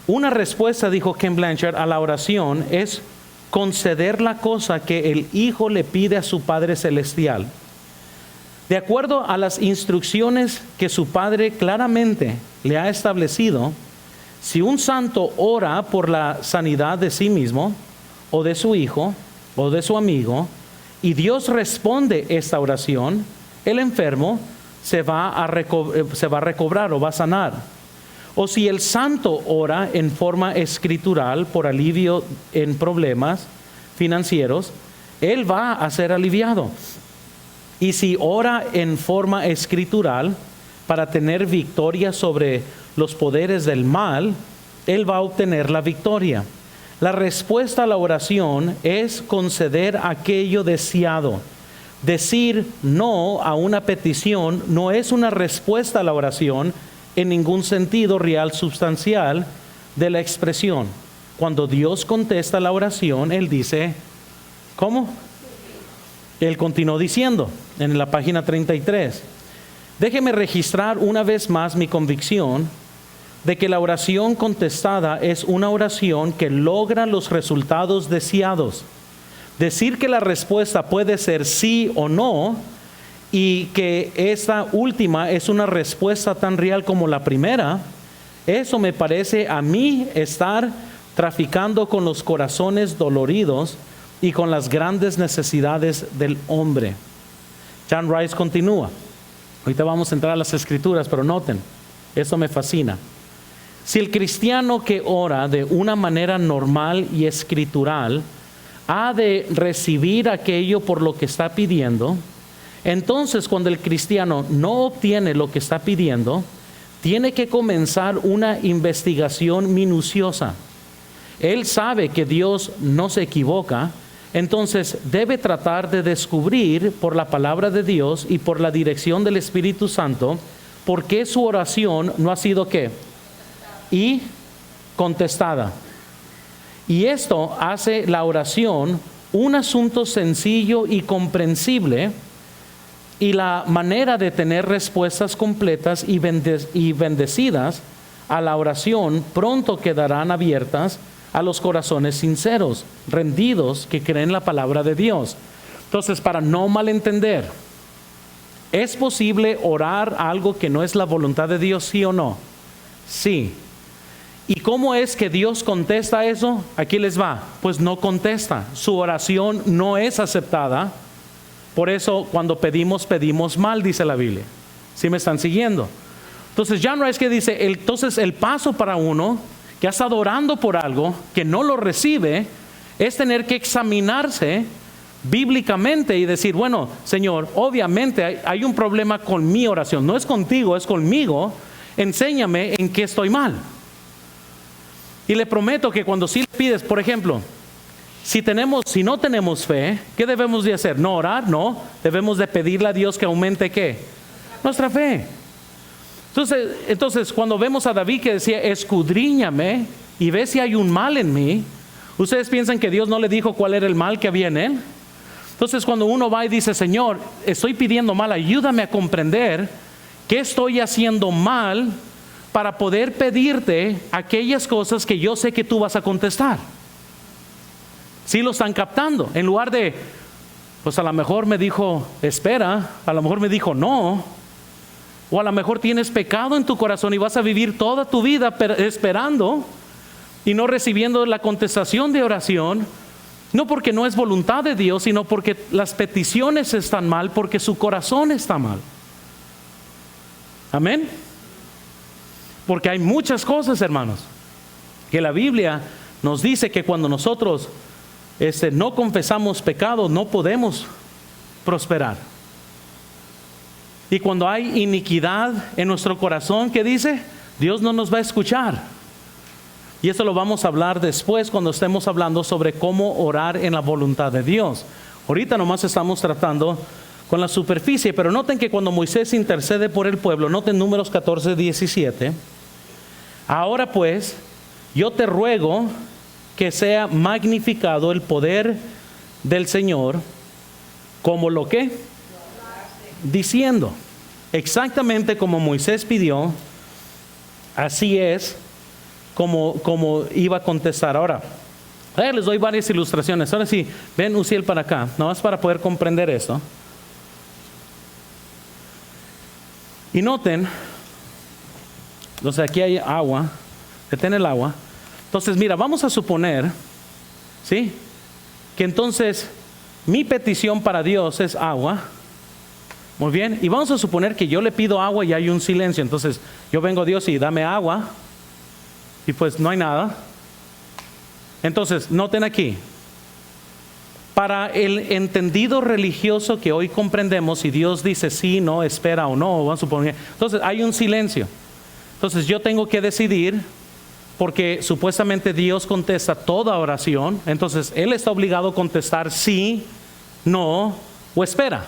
una respuesta, dijo Ken Blanchard, a la oración es conceder la cosa que el Hijo le pide a su Padre Celestial. De acuerdo a las instrucciones que su Padre claramente le ha establecido, si un santo ora por la sanidad de sí mismo, o de su hijo, o de su amigo, y Dios responde esta oración, el enfermo se va a recobrar o va a sanar. O si el santo ora en forma escritural por alivio en problemas financieros, él va a ser aliviado. Y si ora en forma escritural para tener victoria sobre los poderes del mal, él va a obtener la victoria. La respuesta a la oración es conceder aquello deseado. Decir no a una petición no es una respuesta a la oración en ningún sentido real, sustancial de la expresión. Cuando Dios contesta la oración, Él dice, ¿cómo? Él continuó diciendo en la página 33, déjeme registrar una vez más mi convicción de que la oración contestada es una oración que logra los resultados deseados. Decir que la respuesta puede ser sí o no y que esta última es una respuesta tan real como la primera, eso me parece a mí estar traficando con los corazones doloridos y con las grandes necesidades del hombre. John Rice continúa. Ahorita vamos a entrar a las escrituras, pero noten, eso me fascina. Si el cristiano que ora de una manera normal y escritural ha de recibir aquello por lo que está pidiendo, entonces cuando el cristiano no obtiene lo que está pidiendo, tiene que comenzar una investigación minuciosa. Él sabe que Dios no se equivoca, entonces debe tratar de descubrir por la palabra de Dios y por la dirección del Espíritu Santo por qué su oración no ha sido ¿qué? Y contestada. Y esto hace la oración un asunto sencillo y comprensible, y la manera de tener respuestas completas y bendecidas a la oración pronto quedarán abiertas a los corazones sinceros, rendidos, que creen la palabra de Dios. Entonces, para no malentender, ¿es posible orar algo que no es la voluntad de Dios, sí o no? Sí. ¿Y cómo es que Dios contesta eso? Aquí les va. Pues no contesta. Su oración no es aceptada. Por eso cuando pedimos, pedimos mal, dice la Biblia. ¿Sí me están siguiendo? Entonces John Rice que dice, entonces el paso para uno que ha estado orando por algo que no lo recibe es tener que examinarse bíblicamente y decir, bueno, Señor, obviamente hay un problema con mi oración. No es contigo, es conmigo. Enséñame en qué estoy mal. Y le prometo que cuando sí le pides, por ejemplo, si no tenemos fe, ¿qué debemos de hacer? No orar, no. Debemos de pedirle a Dios que aumente ¿qué? Nuestra fe. Entonces, cuando vemos a David que decía, escudriñame y ve si hay un mal en mí, ¿ustedes piensan que Dios no le dijo cuál era el mal que había en él? Entonces, cuando uno va y dice, Señor, estoy pidiendo mal, ayúdame a comprender qué estoy haciendo mal para poder pedirte aquellas cosas que yo sé que tú vas a contestar. Sí lo están captando. En lugar de, pues a lo mejor me dijo, espera, a lo mejor me dijo no, o a lo mejor tienes pecado en tu corazón y vas a vivir toda tu vida esperando y no recibiendo la contestación de oración, no porque no es voluntad de Dios, sino porque las peticiones están mal, porque su corazón está mal. Amén. Porque hay muchas cosas, hermanos, que la Biblia nos dice que cuando nosotros no confesamos pecado, no podemos prosperar. Y cuando hay iniquidad en nuestro corazón, ¿qué dice? Dios no nos va a escuchar. Y eso lo vamos a hablar después cuando estemos hablando sobre cómo orar en la voluntad de Dios. Ahorita nomás estamos tratando con la superficie, pero noten que cuando Moisés intercede por el pueblo, noten Números 14, 17. Ahora pues, yo te ruego que sea magnificado el poder del Señor, como lo que diciendo, exactamente como Moisés pidió, así es como iba a contestar. Ahora, les doy varias ilustraciones. Ahora sí, ven Uziel para acá, nada más para poder comprender esto. Y noten, entonces aquí hay agua, detén el agua. Entonces mira, vamos a suponer, ¿sí? Que entonces mi petición para Dios es agua. Muy bien, y vamos a suponer que yo le pido agua y hay un silencio. Entonces yo vengo a Dios y dame agua, y pues no hay nada. Entonces noten aquí, para el entendido religioso que hoy comprendemos, si Dios dice sí, no, espera o no, vamos a suponer, entonces hay un silencio. Entonces yo tengo que decidir, porque supuestamente Dios contesta toda oración, entonces Él está obligado a contestar sí, no o espera.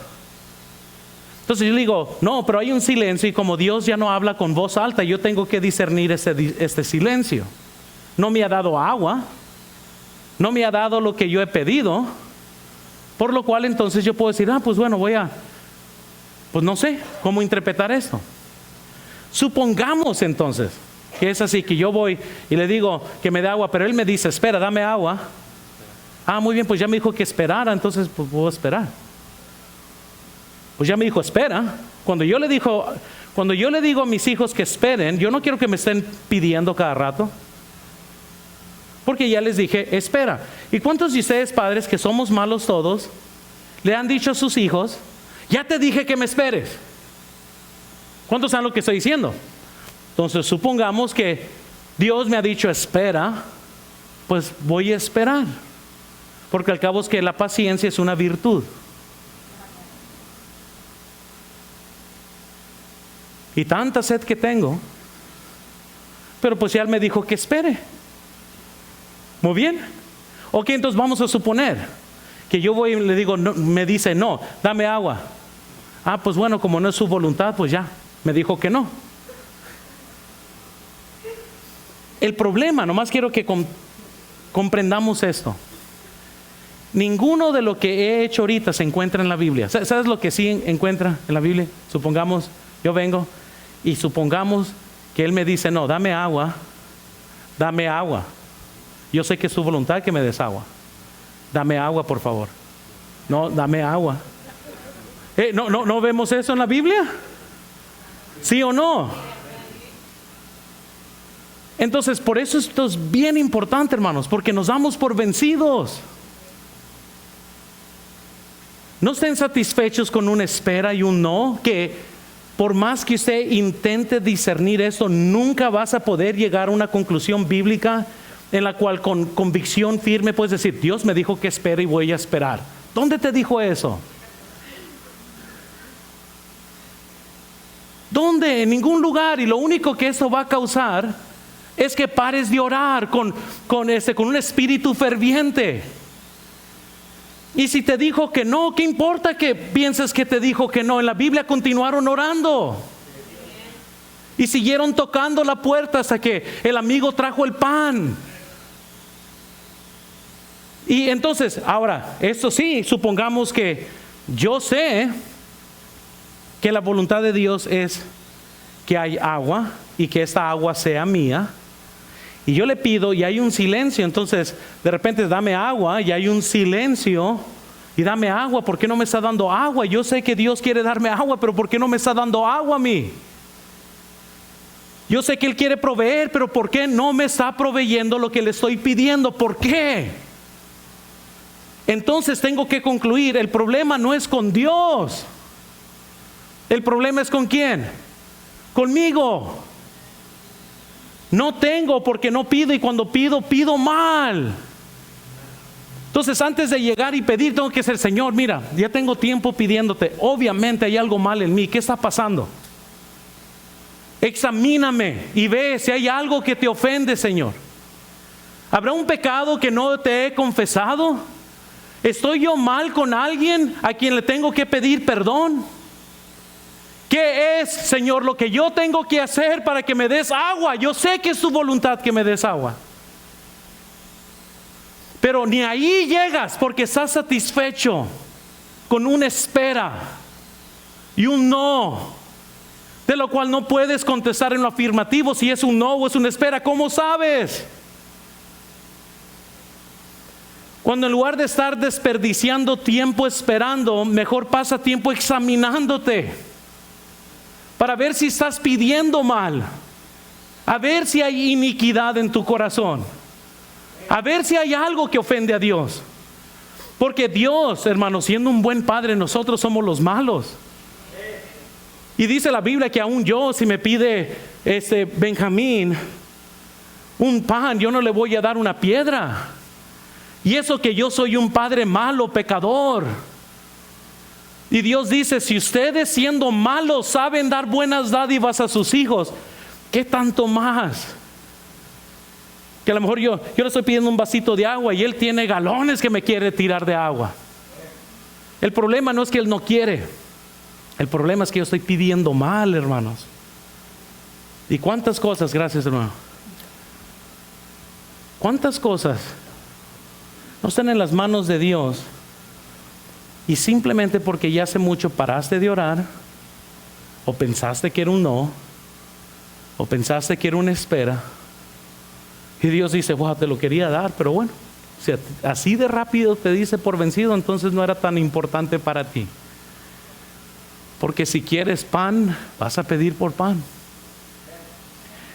Entonces yo digo, no, pero hay un silencio, y como Dios ya no habla con voz alta, yo tengo que discernir este silencio. No me ha dado agua, no me ha dado lo que yo he pedido, por lo cual entonces yo puedo decir, pues bueno, pues no sé cómo interpretar esto. Supongamos entonces que es así, que yo voy y le digo que me dé agua, pero él me dice, espera, dame agua. Muy bien, pues ya me dijo que esperara, entonces pues puedo esperar. Pues ya me dijo, espera. Cuando yo le digo a mis hijos que esperen, yo no quiero que me estén pidiendo cada rato, porque ya les dije, espera. ¿Y cuántos de ustedes, padres, que somos malos todos, le han dicho a sus hijos, ya te dije que me esperes? ¿Cuántos saben lo que estoy diciendo? Entonces supongamos que Dios me ha dicho espera, pues voy a esperar, porque al cabo es que la paciencia es una virtud. Y tanta sed que tengo, pero pues ya Él me dijo que espere. Muy bien. Ok, entonces vamos a suponer que yo voy y le digo, no, me dice no, dame agua. Pues bueno, como no es su voluntad, pues ya, me dijo que no. El problema, nomás quiero que comprendamos esto. Ninguno de lo que he hecho ahorita se encuentra en la Biblia. ¿Sabes lo que sí encuentra en la Biblia? Supongamos, yo vengo y supongamos que Él me dice, no, dame agua. Yo sé que es su voluntad que me des agua. Dame agua, por favor. No, dame agua. ¿No vemos eso en la Biblia? ¿Sí o no? Entonces, por eso esto es bien importante, hermanos, porque nos damos por vencidos. No estén satisfechos con una espera y un no, que por más que usted intente discernir eso, nunca vas a poder llegar a una conclusión bíblica en la cual con convicción firme puedes decir, Dios me dijo que espere y voy a esperar. ¿Dónde te dijo eso? ¿Dónde? En ningún lugar. Y lo único que eso va a causar es que pares de orar con un espíritu ferviente. Y si te dijo que no, ¿qué importa que pienses que te dijo que no? En la Biblia continuaron orando y siguieron tocando la puerta hasta que el amigo trajo el pan. Y entonces, ahora, esto sí, supongamos que yo sé que la voluntad de Dios es que hay agua y que esta agua sea mía. Y yo le pido y hay un silencio, entonces de repente dame agua y hay un silencio y dame agua. ¿Por qué no me está dando agua? Yo sé que Dios quiere darme agua, pero ¿por qué no me está dando agua a mí? Yo sé que Él quiere proveer, pero ¿por qué no me está proveyendo lo que le estoy pidiendo? ¿Por qué? Entonces tengo que concluir, el problema no es con Dios. El problema es ¿con quién? Conmigo. No tengo porque no pido, y cuando pido mal. Entonces antes de llegar y pedir tengo que decir, Señor, mira, ya tengo tiempo pidiéndote, obviamente hay algo mal en mí, ¿qué está pasando? Examíname y ve si hay algo que te ofende, Señor. ¿Habrá un pecado que no te he confesado? ¿Estoy yo mal con alguien a quien le tengo que pedir perdón? ¿Qué es, Señor, lo que yo tengo que hacer para que me des agua? Yo sé que es tu voluntad que me des agua. Pero ni ahí llegas porque estás satisfecho con una espera y un no, de lo cual no puedes contestar en lo afirmativo si es un no o es una espera. ¿Cómo sabes? Cuando en lugar de estar desperdiciando tiempo esperando, mejor pasa tiempo examinándote para ver si estás pidiendo mal, a ver si hay iniquidad en tu corazón, a ver si hay algo que ofende a Dios. Porque Dios, hermano, siendo un buen padre, nosotros somos los malos. Y dice la Biblia que aún yo, si me pide Benjamín un pan, yo no le voy a dar una piedra. Y eso que yo soy un padre malo, pecador. Y Dios dice, si ustedes siendo malos saben dar buenas dádivas a sus hijos, ¿qué tanto más? Que a lo mejor yo le estoy pidiendo un vasito de agua y Él tiene galones que me quiere tirar de agua. El problema no es que Él no quiere. El problema es que yo estoy pidiendo mal, hermanos. ¿Y cuántas cosas, gracias hermano? ¿Cuántas cosas no están en las manos de Dios? Y simplemente porque ya hace mucho paraste de orar, o pensaste que era un no, o pensaste que era una espera, y Dios dice, wow, te lo quería dar, pero bueno, si así de rápido te dice por vencido, entonces no era tan importante para ti. Porque si quieres pan, vas a pedir por pan.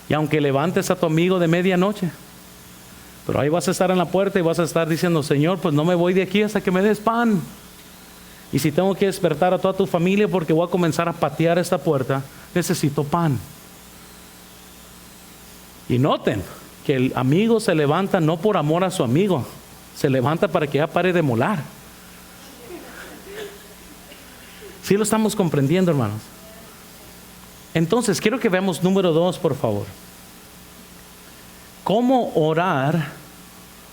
Y aunque levantes a tu amigo de medianoche, pero ahí vas a estar en la puerta y vas a estar diciendo, Señor, pues no me voy de aquí hasta que me des pan. Y si tengo que despertar a toda tu familia porque voy a comenzar a patear esta puerta, necesito pan. Y noten que el amigo se levanta no por amor a su amigo, se levanta para que ya pare de molar. ¿Sí lo estamos comprendiendo, hermanos? Entonces, quiero que veamos número 2, por favor. ¿Cómo orar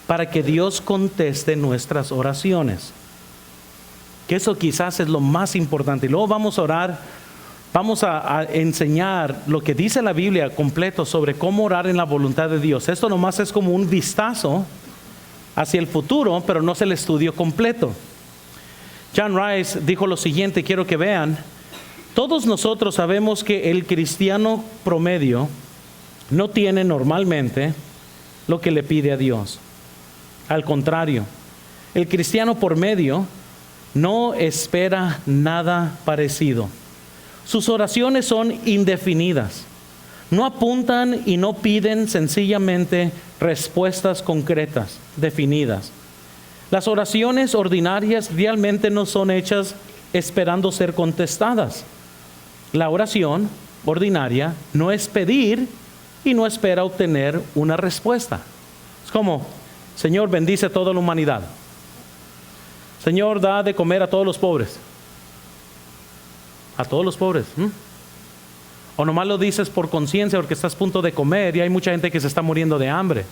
para que Dios conteste nuestras oraciones? Que eso quizás es lo más importante. Y luego vamos a orar, vamos a enseñar lo que dice la Biblia completo sobre cómo orar en la voluntad de Dios. Esto nomás es como un vistazo hacia el futuro, pero no es el estudio completo. John Rice dijo lo siguiente, quiero que vean. Todos nosotros sabemos que el cristiano promedio no tiene normalmente lo que le pide a Dios. Al contrario, el cristiano promedio no espera nada parecido. Sus oraciones son indefinidas. No apuntan y no piden sencillamente respuestas concretas, definidas. Las oraciones ordinarias realmente no son hechas esperando ser contestadas. La oración ordinaria no es pedir y no espera obtener una respuesta. Es como, Señor, bendice a toda la humanidad. Señor, da de comer a todos los pobres. A todos los pobres. O nomás lo dices por conciencia porque estás a punto de comer y hay mucha gente que se está muriendo de hambre.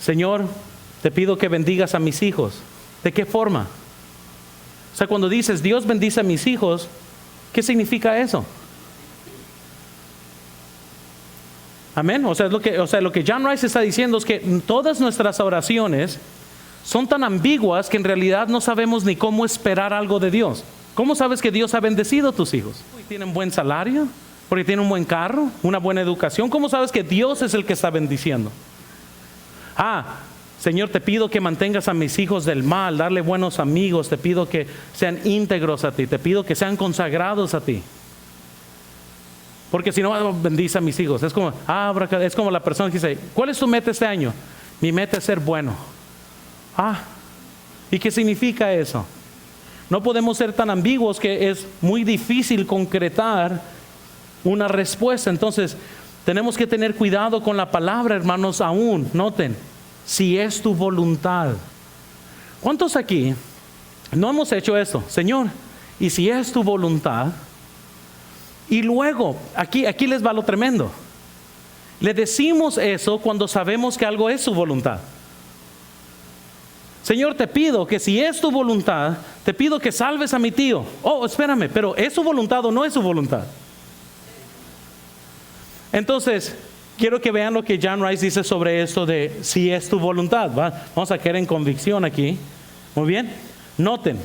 Señor, te pido que bendigas a mis hijos. ¿De qué forma? O sea, cuando dices Dios bendice a mis hijos, ¿qué significa eso? Amén. O sea, lo que John Rice está diciendo es que todas nuestras oraciones son tan ambiguas que en realidad no sabemos ni cómo esperar algo de Dios. ¿Cómo sabes que Dios ha bendecido a tus hijos? ¿Tienen buen salario? ¿Porque tienen un buen carro? ¿Una buena educación? ¿Cómo sabes que Dios es el que está bendiciendo? Señor, te pido que mantengas a mis hijos del mal, darle buenos amigos, te pido que sean íntegros a ti, te pido que sean consagrados a ti. Porque si no, bendice a mis hijos. Es como la persona que dice, ¿cuál es tu meta este año? Mi meta es ser bueno. ¿Y qué significa eso? No podemos ser tan ambiguos que es muy difícil concretar una respuesta. Entonces, tenemos que tener cuidado con la palabra, hermanos, aún. Noten, si es tu voluntad. ¿Cuántos aquí no hemos hecho esto? Señor, y si es tu voluntad. Y luego, aquí les va lo tremendo. Le decimos eso cuando sabemos que algo es su voluntad. Señor, te pido que si es tu voluntad, te pido que salves a mi tío. Espérame, pero ¿es su voluntad o no es su voluntad? Entonces, quiero que vean lo que John Rice dice sobre esto de si es tu voluntad. Vamos a caer en convicción aquí. Muy bien. Noten,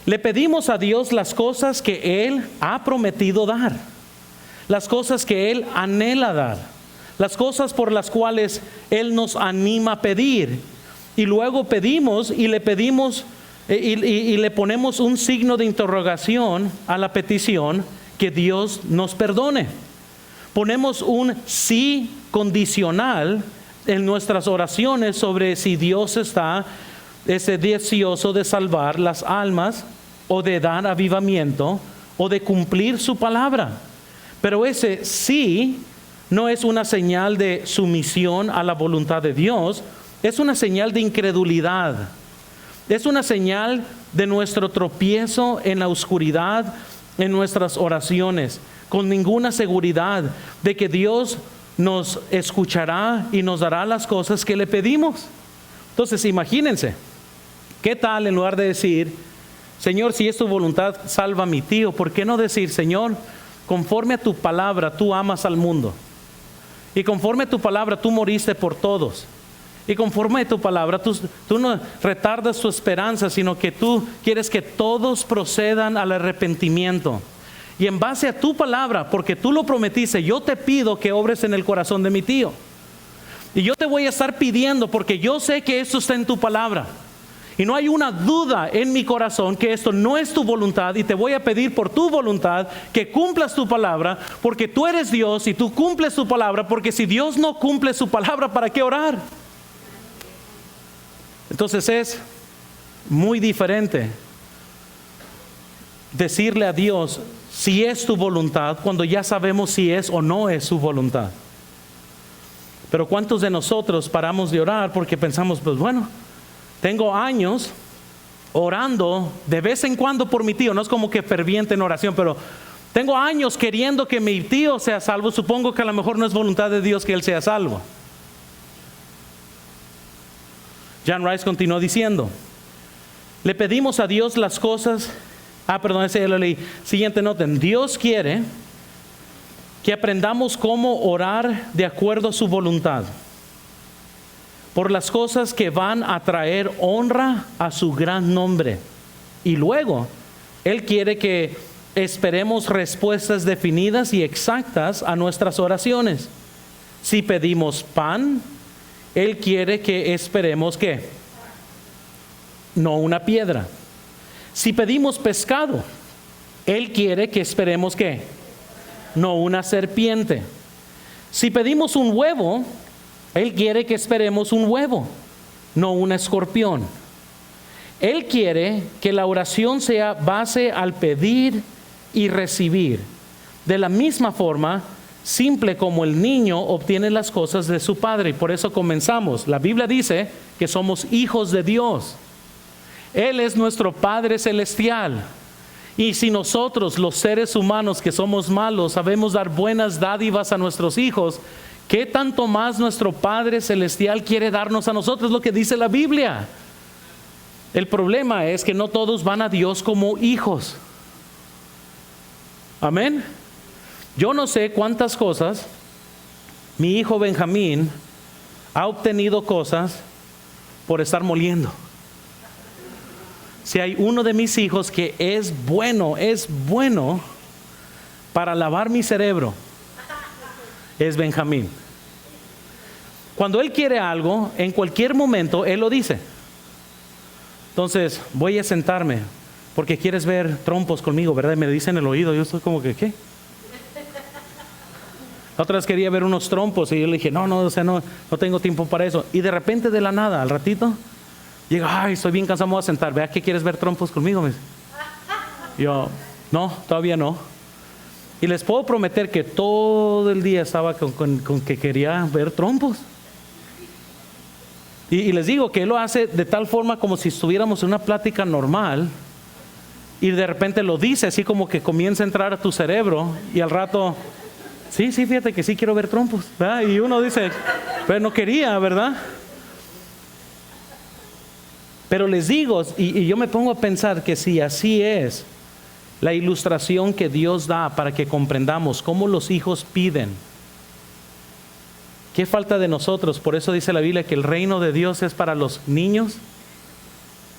le pedimos a Dios las cosas que Él ha prometido dar, las cosas que Él anhela dar, las cosas por las cuales Él nos anima a pedir. Y luego pedimos y le pedimos y le ponemos un signo de interrogación a la petición, que Dios nos perdone. Ponemos un sí condicional en nuestras oraciones sobre si Dios está deseoso de salvar las almas o de dar avivamiento o de cumplir su palabra. Pero ese sí no es una señal de sumisión a la voluntad de Dios, es una señal de incredulidad. Es una señal de nuestro tropiezo en la oscuridad, en nuestras oraciones, con ninguna seguridad de que Dios nos escuchará y nos dará las cosas que le pedimos. Entonces, imagínense, ¿qué tal en lugar de decir, Señor, si es tu voluntad, salva a mi tío? ¿Por qué no decir, Señor, conforme a tu palabra, tú amas al mundo? Y conforme a tu palabra, tú moriste por todos. Y conforme a tu palabra, tú no retardas tu esperanza, sino que tú quieres que todos procedan al arrepentimiento. Y en base a tu palabra, porque tú lo prometiste, yo te pido que obres en el corazón de mi tío. Y yo te voy a estar pidiendo porque yo sé que esto está en tu palabra. Y no hay una duda en mi corazón que esto no es tu voluntad, y te voy a pedir por tu voluntad que cumplas tu palabra, porque tú eres Dios y tú cumples tu palabra, porque si Dios no cumple su palabra, ¿para qué orar? Entonces es muy diferente decirle a Dios si es tu voluntad cuando ya sabemos si es o no es su voluntad. Pero ¿cuántos de nosotros paramos de orar porque pensamos, pues bueno, tengo años orando de vez en cuando por mi tío? No es como que ferviente en oración, pero tengo años queriendo que mi tío sea salvo. Supongo que a lo mejor no es voluntad de Dios que él sea salvo. John Rice continuó diciendo, le pedimos a Dios las cosas. Ese ya lo leí. Siguiente nota. Dios quiere que aprendamos cómo orar de acuerdo a su voluntad, por las cosas que van a traer honra a su gran nombre. Y luego, Él quiere que esperemos respuestas definidas y exactas a nuestras oraciones. Si pedimos pan, Él quiere que esperemos ¿qué? No una piedra. Si pedimos pescado, Él quiere que esperemos ¿qué? No una serpiente. Si pedimos un huevo, Él quiere que esperemos un huevo, no un escorpión. Él quiere que la oración sea base al pedir y recibir. De la misma forma, simple como el niño obtiene las cosas de su padre. Y por eso comenzamos. La Biblia dice que somos hijos de Dios. Él es nuestro Padre Celestial. Y si nosotros, los seres humanos que somos malos, sabemos dar buenas dádivas a nuestros hijos, ¿qué tanto más nuestro Padre Celestial quiere darnos a nosotros? Lo que dice la Biblia. El problema es que no todos van a Dios como hijos. Amén. Yo no sé cuántas cosas mi hijo Benjamín ha obtenido cosas por estar moliendo. Si hay uno de mis hijos que es bueno para lavar mi cerebro, es Benjamín. Cuando él quiere algo, en cualquier momento, él lo dice. Entonces, voy a sentarme, porque quieres ver trompos conmigo, ¿verdad? Y me dicen en el oído, yo estoy como que, ¿qué? La otra vez quería ver unos trompos, y yo le dije, no tengo tiempo para eso. Y de repente, de la nada, al ratito, llega, ay, estoy bien cansado, me voy a sentar. ¿Vea que quieres ver trompos conmigo? Yo, no, todavía no. Y les puedo prometer que todo el día estaba con que quería ver trompos. Y les digo que él lo hace de tal forma como si estuviéramos en una plática normal. Y de repente lo dice así como que comienza a entrar a tu cerebro. Y al rato, sí, fíjate que sí quiero ver trompos, ¿verdad? Y uno dice, pero no quería, ¿verdad? Pero les digo, y yo me pongo a pensar que si así es la ilustración que Dios da para que comprendamos cómo los hijos piden, ¿qué falta de nosotros? Por eso dice la Biblia que el reino de Dios es para los niños.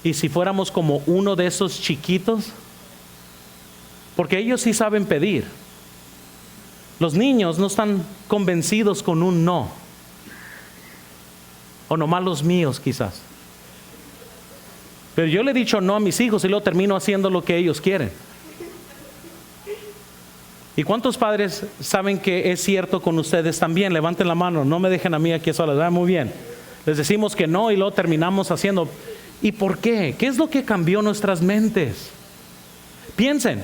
Y si fuéramos como uno de esos chiquitos, porque ellos sí saben pedir. Los niños no están convencidos con un no, o nomás los míos quizás. Pero yo le he dicho no a mis hijos y luego termino haciendo lo que ellos quieren. ¿Y cuántos padres saben que es cierto con ustedes también? Levanten la mano, no me dejen a mí aquí sola. Muy bien. Les decimos que no y luego terminamos haciendo. ¿Y por qué? ¿Qué es lo que cambió nuestras mentes? Piensen,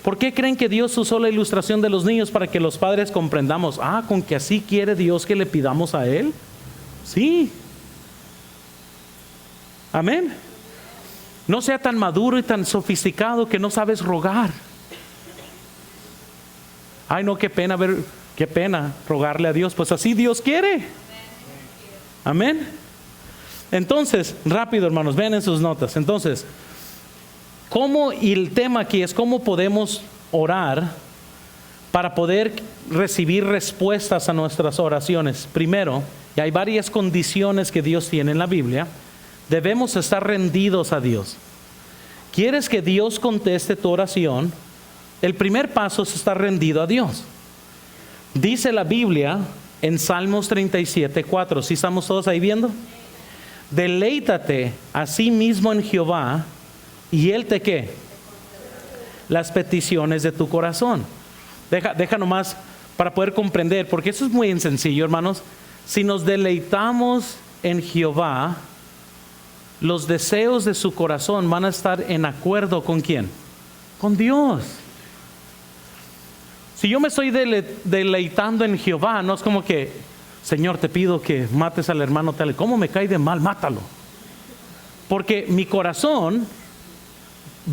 ¿Por qué creen que Dios usó la ilustración de los niños para que los padres comprendamos? Con que así quiere Dios que le pidamos a Él. Sí. Amén. No sea tan maduro y tan sofisticado que no sabes rogar. No, qué pena rogarle a Dios. Pues así Dios quiere. Amén. Entonces, rápido hermanos, vean en sus notas. Entonces, y el tema aquí es cómo podemos orar para poder recibir respuestas a nuestras oraciones. Primero, y hay varias condiciones que Dios tiene en la Biblia, debemos estar rendidos a Dios. ¿Quieres que Dios conteste tu oración? El primer paso es estar rendido a Dios. Dice la Biblia en Salmos 37:4, ¿sí estamos todos ahí viendo? Deleítate a sí mismo en Jehová y Él te ¿qué? Las peticiones de tu corazón. Deja nomás para poder comprender, porque eso es muy sencillo, hermanos. Si nos deleitamos en Jehová, los deseos de su corazón van a estar en acuerdo ¿con quién? Con Dios. Si yo me estoy deleitando en Jehová, no es como que, Señor, te pido que mates al hermano tal. ¿Cómo me cae de mal? Mátalo. Porque mi corazón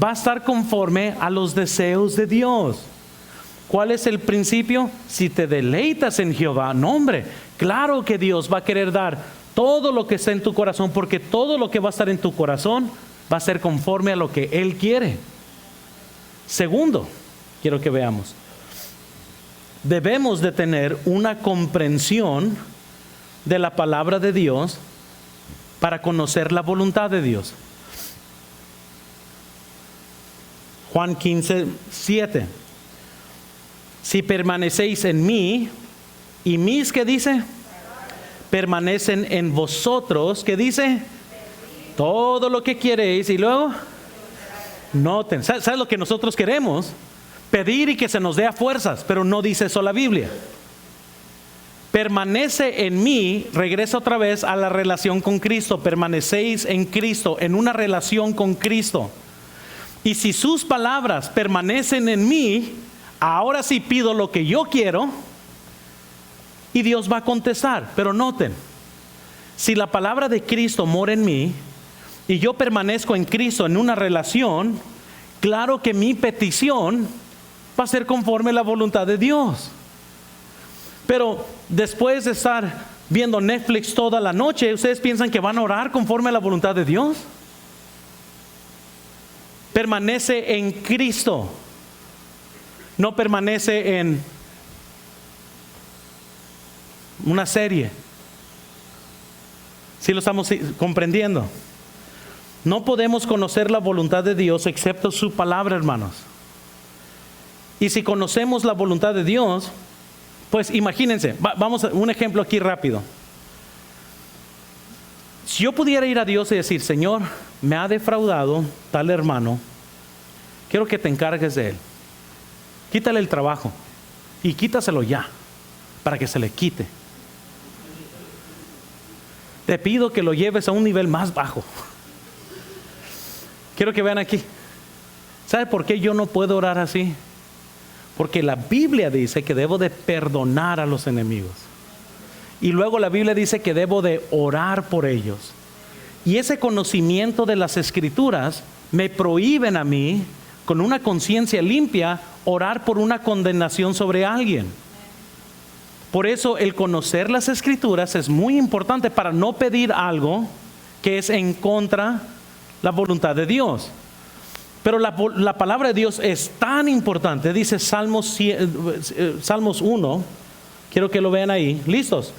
va a estar conforme a los deseos de Dios. ¿Cuál es el principio? Si te deleitas en Jehová, no hombre, claro que Dios va a querer dar todo lo que está en tu corazón, porque todo lo que va a estar en tu corazón va a ser conforme a lo que Él quiere. Segundo, quiero que veamos, debemos de tener una comprensión de la palabra de Dios para conocer la voluntad de Dios. Juan 15:7. Si permanecéis en mí, y mis, ¿qué dice? Permanecen en vosotros, ¿qué dice? Todo lo que queréis, y luego, noten, ¿sabes lo que nosotros queremos? Pedir y que se nos dé a fuerzas, pero no dice eso la Biblia. Permanece en mí, regresa otra vez a la relación con Cristo. Permanecéis en Cristo, en una relación con Cristo. Y si sus palabras permanecen en mí, ahora sí pido lo que yo quiero y Dios va a contestar. Pero noten, si la palabra de Cristo mora en mí y yo permanezco en Cristo en una relación, claro que mi petición va a ser conforme a la voluntad de Dios. Pero después de estar viendo Netflix toda la noche, ¿ustedes piensan que van a orar conforme a la voluntad de Dios? Permanece en Cristo, no permanece en una serie. ¿Sí lo estamos comprendiendo? No podemos conocer la voluntad de Dios excepto su palabra, hermanos. Y si conocemos la voluntad de Dios, pues imagínense, vamos a un ejemplo aquí rápido. Si yo pudiera ir a Dios y decir, Señor, me ha defraudado tal hermano, quiero que te encargues de él. Quítale el trabajo y quítaselo ya, para que se le quite. Te pido que lo lleves a un nivel más bajo. Quiero que vean aquí. ¿Sabe por qué yo no puedo orar así? Porque la Biblia dice que debo de perdonar a los enemigos. Y luego la Biblia dice que debo de orar por ellos. Y ese conocimiento de las Escrituras me prohíben a mí, con una conciencia limpia, orar por una condenación sobre alguien. Por eso el conocer las Escrituras es muy importante para no pedir algo que es en contra de la voluntad de Dios. Pero la palabra de Dios es tan importante. Dice Salmos 1. Quiero que lo vean ahí. ¿Listos?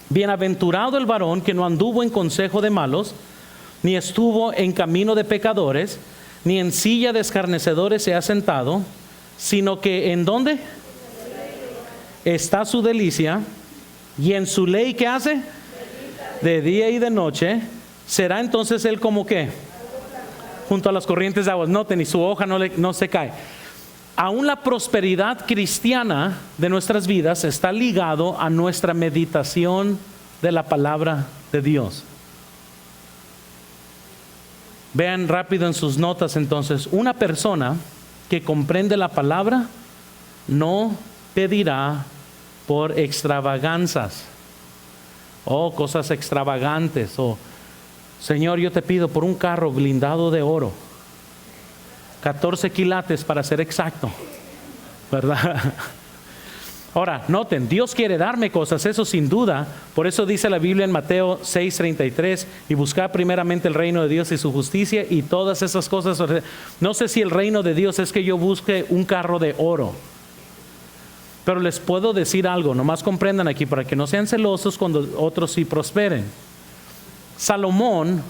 Bienaventurado el varón que no anduvo en consejo de malos, ni estuvo en camino de pecadores, ni en silla de escarnecedores se ha sentado, sino que ¿en dónde? Está su delicia, y en su ley ¿qué hace? De día y de noche. Será entonces él como ¿qué? Junto a las corrientes de aguas. Noten, y su hoja no se cae. Aún la prosperidad cristiana de nuestras vidas está ligado a nuestra meditación de la palabra de Dios. Vean rápido en sus notas entonces, una persona que comprende la palabra no pedirá por extravaganzas o cosas extravagantes, o Señor, yo te pido por un carro blindado de oro, 14 quilates para ser exacto, ¿verdad? Ahora, noten, Dios quiere darme cosas, eso sin duda. Por eso dice la Biblia en Mateo 6:33, y buscar primeramente el reino de Dios y su justicia, y todas esas cosas. No sé si el reino de Dios es que yo busque un carro de oro, pero les puedo decir algo, nomás comprendan aquí, para que no sean celosos cuando otros sí prosperen. Salomón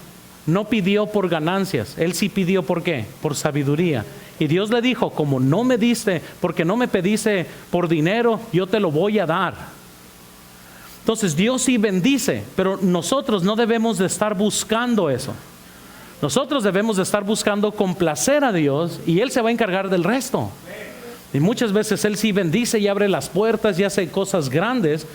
no pidió por ganancias, él sí pidió ¿por qué? Por sabiduría. Y Dios le dijo, como no me diste, porque no me pediste por dinero, yo te lo voy a dar. Entonces Dios sí bendice, pero nosotros no debemos de estar buscando eso. Nosotros debemos de estar buscando complacer a Dios, y Él se va a encargar del resto. Y muchas veces Él sí bendice y abre las puertas y hace cosas grandes,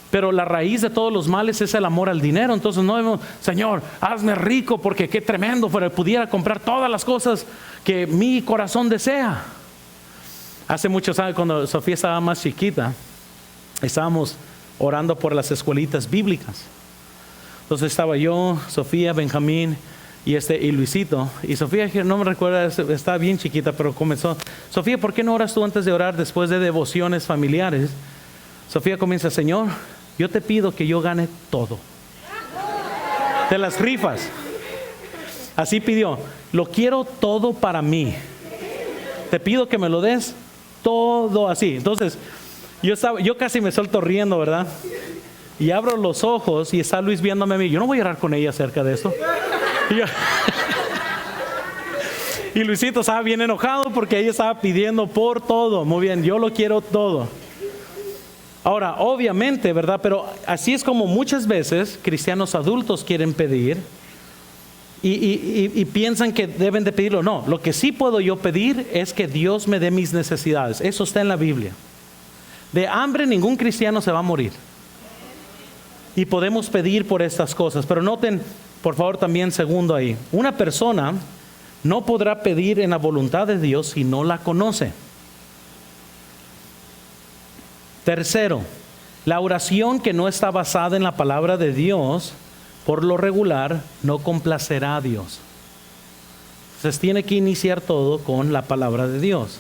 pero la raíz de todos los males es el amor al dinero. Entonces no debemos, Señor, hazme rico porque qué tremendo, pero pudiera comprar todas las cosas que mi corazón desea. Hace muchos años, cuando Sofía estaba más chiquita, estábamos orando por las escuelitas bíblicas. Entonces estaba yo, Sofía, Benjamín y Luisito. Y Sofía, no me recuerda, estaba bien chiquita, pero comenzó, Sofía, ¿por qué no oras tú antes de orar después de devociones familiares? Sofía comienza, Señor, yo te pido que yo gane todo. De las rifas. Así pidió, lo quiero todo para mí. Te pido que me lo des todo así. Entonces, yo casi me suelto riendo, ¿verdad? Y abro los ojos y está Luis viéndome a mí. Yo no voy a orar con ella acerca de esto. Y Luisito estaba bien enojado porque ella estaba pidiendo por todo. Muy bien, yo lo quiero todo. Ahora, obviamente, ¿verdad? Pero así es como muchas veces cristianos adultos quieren pedir y piensan que deben de pedirlo. No, lo que sí puedo yo pedir es que Dios me dé mis necesidades. Eso está en la Biblia. De hambre ningún cristiano se va a morir. Y podemos pedir por estas cosas. Pero noten, por favor, también segundo ahí. Una persona no podrá pedir en la voluntad de Dios si no la conoce. Tercero, la oración que no está basada en la palabra de Dios, por lo regular, no complacerá a Dios. Entonces tiene que iniciar todo con la palabra de Dios.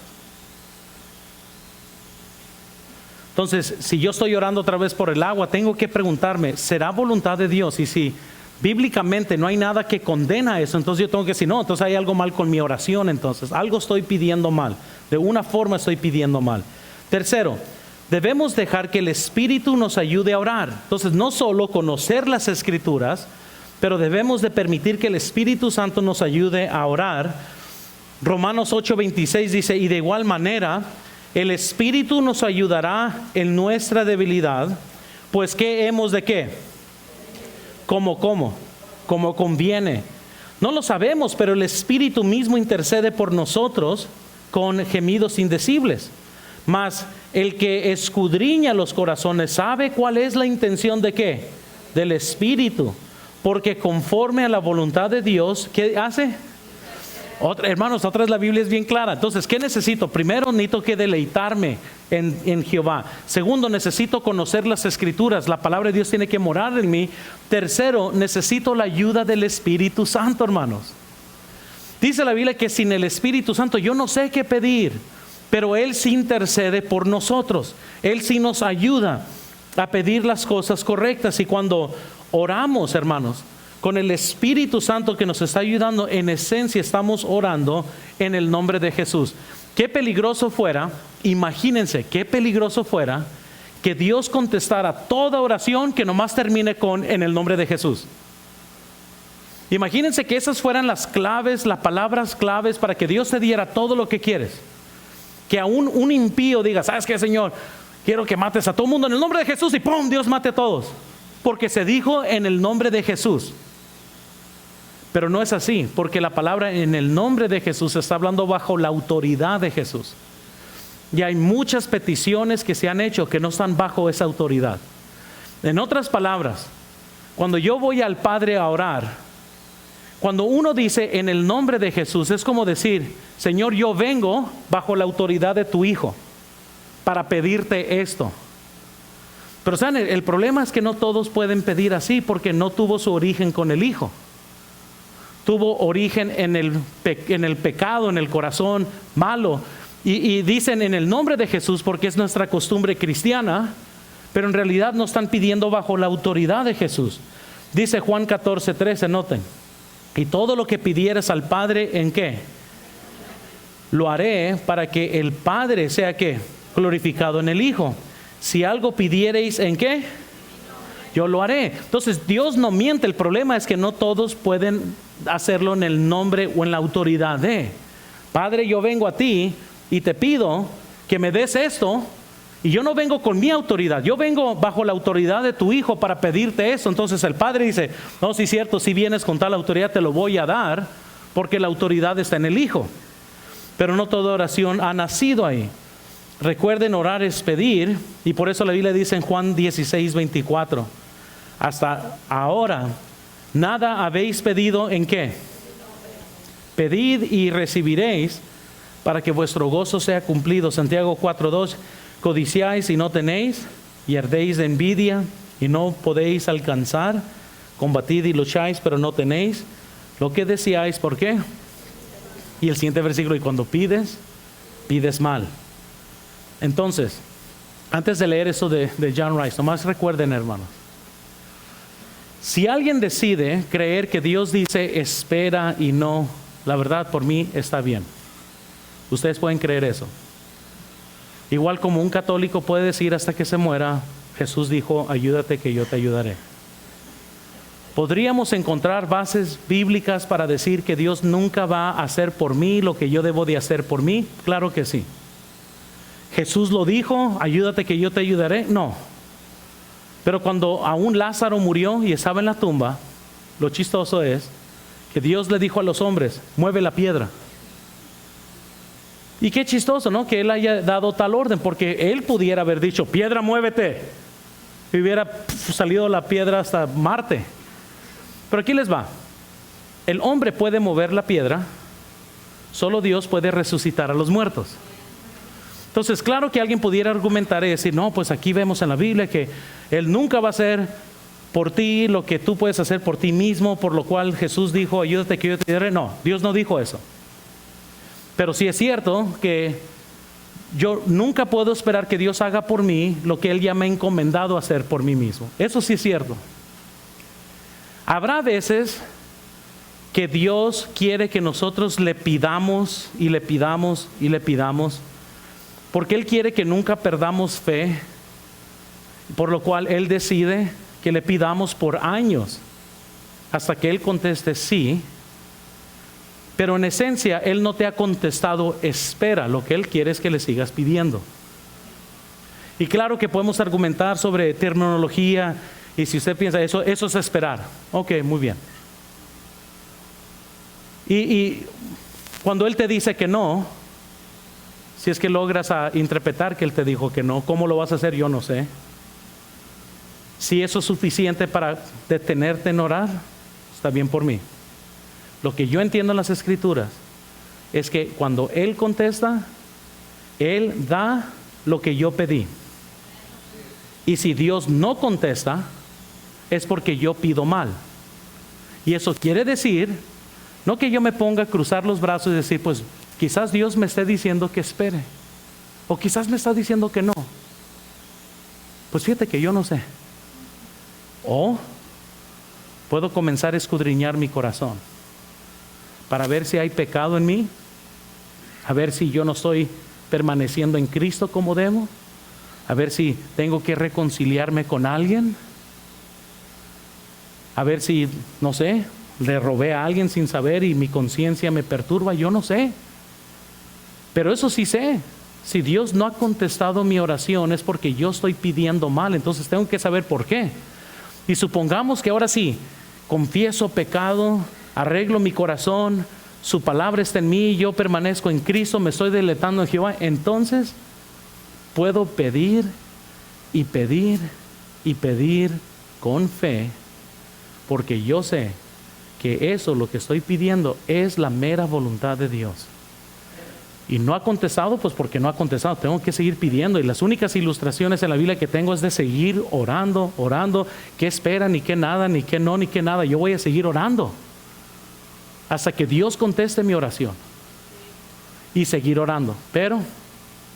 Entonces, si yo estoy orando otra vez por el agua, tengo que preguntarme, ¿será voluntad de Dios? Y si bíblicamente no hay nada que condena eso, entonces yo tengo que decir, no, entonces hay algo mal con mi oración, entonces algo estoy pidiendo mal. De una forma estoy pidiendo mal. Tercero, debemos dejar que el Espíritu nos ayude a orar. Entonces, no solo conocer las Escrituras, pero debemos de permitir que el Espíritu Santo nos ayude a orar. Romanos 8:26 dice, y de igual manera, el Espíritu nos ayudará en nuestra debilidad, pues ¿qué hemos de qué? Como conviene. No lo sabemos, pero el Espíritu mismo intercede por nosotros con gemidos indecibles. Mas el que escudriña los corazones sabe cuál es la intención de qué? Del Espíritu. Porque conforme a la voluntad de Dios, ¿qué hace? Hermanos, otra vez la Biblia es bien clara. Entonces, ¿qué necesito? Primero, necesito que deleitarme en Jehová. Segundo, necesito conocer las Escrituras. La palabra de Dios tiene que morar en mí. Tercero, necesito la ayuda del Espíritu Santo, hermanos. Dice la Biblia que sin el Espíritu Santo yo no sé qué pedir. Pero Él sí intercede por nosotros. Él sí nos ayuda a pedir las cosas correctas. Y cuando oramos, hermanos, con el Espíritu Santo que nos está ayudando, en esencia estamos orando en el nombre de Jesús. Qué peligroso fuera, imagínense, qué peligroso fuera que Dios contestara toda oración que nomás termine con en el nombre de Jesús. Imagínense que esas fueran las claves, las palabras claves para que Dios te diera todo lo que quieres. Que aún un impío diga, ¿sabes qué, Señor? Quiero que mates a todo el mundo en el nombre de Jesús, y ¡pum! Dios mate a todos. Porque se dijo en el nombre de Jesús. Pero no es así, porque la palabra en el nombre de Jesús está hablando bajo la autoridad de Jesús. Y hay muchas peticiones que se han hecho que no están bajo esa autoridad. En otras palabras, cuando yo voy al Padre a orar, Cuando uno dice en el nombre de Jesús, es como decir, Señor, yo vengo bajo la autoridad de tu Hijo para pedirte esto. Pero ¿saben? El problema es que no todos pueden pedir así porque no tuvo su origen con el Hijo. Tuvo origen en el pecado, en el corazón malo. Y dicen en el nombre de Jesús porque es nuestra costumbre cristiana, pero en realidad no están pidiendo bajo la autoridad de Jesús. Dice Juan 14:13, noten. Y todo lo que pidieres al Padre, ¿en qué? Lo haré para que el Padre sea, ¿qué? Glorificado en el Hijo. Si algo pidiereis, ¿en qué? Yo lo haré. Entonces Dios no miente. El problema es que no todos pueden hacerlo en el nombre o en la autoridad de. Padre, yo vengo a ti y te pido que me des esto. Y yo no vengo con mi autoridad, yo vengo bajo la autoridad de tu Hijo para pedirte eso. Entonces el Padre dice, no, sí es cierto, si vienes con tal autoridad te lo voy a dar, porque la autoridad está en el Hijo. Pero no toda oración ha nacido ahí. Recuerden, orar es pedir, y por eso la Biblia dice en Juan 16:24, hasta ahora nada habéis pedido, ¿en qué? Pedid y recibiréis, para que vuestro gozo sea cumplido. Santiago 4:2, codiciáis y no tenéis, y ardéis de envidia y no podéis alcanzar, combatid y lucháis pero no tenéis lo que deseáis. ¿Por qué? Y el siguiente versículo, y cuando pides, pides mal. Entonces, antes de leer eso de John Rice, nomás recuerden, hermanos, si alguien decide creer que Dios dice espera y no, la verdad por mí está bien. Ustedes pueden creer eso. Igual como un católico puede decir hasta que se muera, Jesús dijo, ayúdate que yo te ayudaré. ¿Podríamos encontrar bases bíblicas para decir que Dios nunca va a hacer por mí lo que yo debo de hacer por mí? Claro que sí. ¿Jesús lo dijo, ayúdate que yo te ayudaré? No. Pero cuando aún Lázaro murió y estaba en la tumba, lo chistoso es que Dios le dijo a los hombres, mueve la piedra. Y qué chistoso, ¿no? Que Él haya dado tal orden, porque Él pudiera haber dicho, piedra, muévete. Y hubiera salido la piedra hasta Marte. Pero aquí les va. El hombre puede mover la piedra, solo Dios puede resucitar a los muertos. Entonces, claro que alguien pudiera argumentar y decir, no, pues aquí vemos en la Biblia que Él nunca va a hacer por ti lo que tú puedes hacer por ti mismo, por lo cual Jesús dijo, ayúdate que yo te ayudaré. No, Dios no dijo eso. Pero sí es cierto que yo nunca puedo esperar que Dios haga por mí lo que Él ya me ha encomendado a hacer por mí mismo. Eso sí es cierto. Habrá veces que Dios quiere que nosotros le pidamos y le pidamos y le pidamos, porque Él quiere que nunca perdamos fe, por lo cual Él decide que le pidamos por años hasta que Él conteste sí. Pero en esencia, Él no te ha contestado, espera. Lo que Él quiere es que le sigas pidiendo. Y claro que podemos argumentar sobre terminología, y si usted piensa eso es esperar. Ok, muy bien. Y cuando Él te dice que no, si es que logras interpretar que Él te dijo que no, ¿cómo lo vas a hacer? Yo no sé. Si eso es suficiente para detenerte en orar, está bien por mí. Lo que yo entiendo en las Escrituras es que cuando Él contesta, Él da lo que yo pedí. Y si Dios no contesta, es porque yo pido mal. Y eso quiere decir, no que yo me ponga a cruzar los brazos y decir, pues quizás Dios me esté diciendo que espere. O quizás me está diciendo que no. Pues fíjate que yo no sé. O puedo comenzar a escudriñar mi corazón para ver si hay pecado en mí, a ver si yo no estoy permaneciendo en Cristo como debo, a ver si tengo que reconciliarme con alguien, a ver si, no sé, le robé a alguien sin saber y mi conciencia me perturba, yo no sé. Pero eso sí sé, si Dios no ha contestado mi oración es porque yo estoy pidiendo mal, entonces tengo que saber por qué. Y supongamos que ahora sí, confieso pecado, arreglo mi corazón, su palabra está en mí, yo permanezco en Cristo, me estoy deleitando en Jehová, entonces puedo pedir y pedir y pedir con fe, porque yo sé que eso, lo que estoy pidiendo, es la mera voluntad de Dios. Y no ha contestado, pues porque no ha contestado. Tengo que seguir pidiendo. Y las únicas ilustraciones en la Biblia que tengo es de seguir orando, orando. ¿Qué espera? Ni qué nada, ni qué no, ni qué nada. Yo voy a seguir orando hasta que Dios conteste mi oración. Y seguir orando. Pero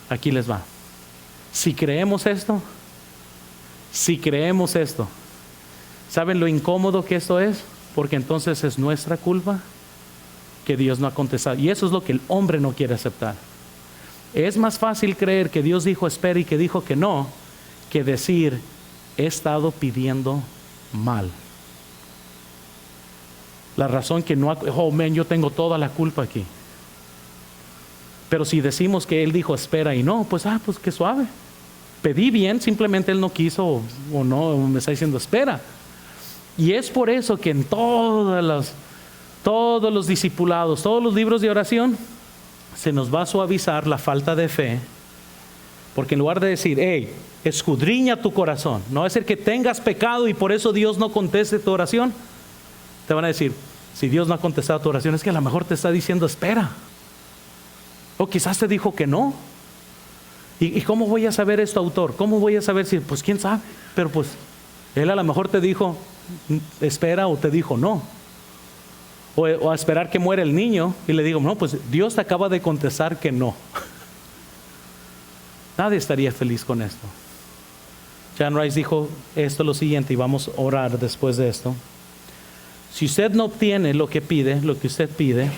aquí les va. Si creemos esto, ¿saben lo incómodo que esto es? Porque entonces es nuestra culpa que Dios no ha contestado. Y eso es lo que el hombre no quiere aceptar. Es más fácil creer que Dios dijo espera y que dijo que no, que decir he estado pidiendo mal. La razón que no, yo tengo toda la culpa aquí. Pero si decimos que Él dijo espera y no, pues qué suave. Pedí bien, simplemente Él no quiso o no, me está diciendo espera. Y es por eso que en todos los discipulados, todos los libros de oración, se nos va a suavizar la falta de fe. Porque en lugar de decir, escudriña tu corazón, no va a ser que tengas pecado y por eso Dios no conteste tu oración. Te van a decir, si Dios no ha contestado tu oración, es que a lo mejor te está diciendo espera. O quizás te dijo que no. ¿Y cómo voy a saber esto, autor? ¿Cómo voy a saber si? Pues quién sabe. Pero pues Él a lo mejor te dijo espera o te dijo no. O a esperar que muera el niño y le digo, no, pues Dios te acaba de contestar que no. Nadie estaría feliz con esto. John Rice dijo esto lo siguiente, y vamos a orar después de esto. Si usted no obtiene lo que pide, lo que usted pide,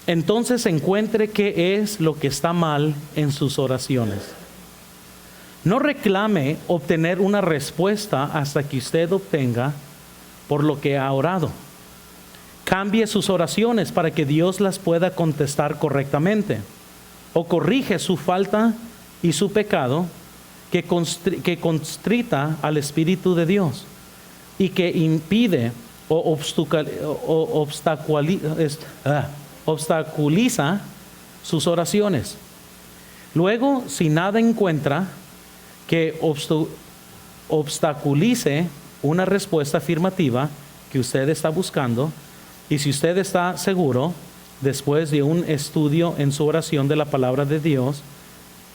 entonces encuentre qué es lo que está mal en sus oraciones. No reclame obtener una respuesta hasta que usted obtenga por lo que ha orado. Cambie sus oraciones para que Dios las pueda contestar correctamente. O corrige su falta y su pecado que constrita al Espíritu de Dios y que impide o obstaculiza sus oraciones. Luego, si nada encuentra que obstaculice una respuesta afirmativa que usted está buscando, y si usted está seguro, después de un estudio en su oración de la palabra de Dios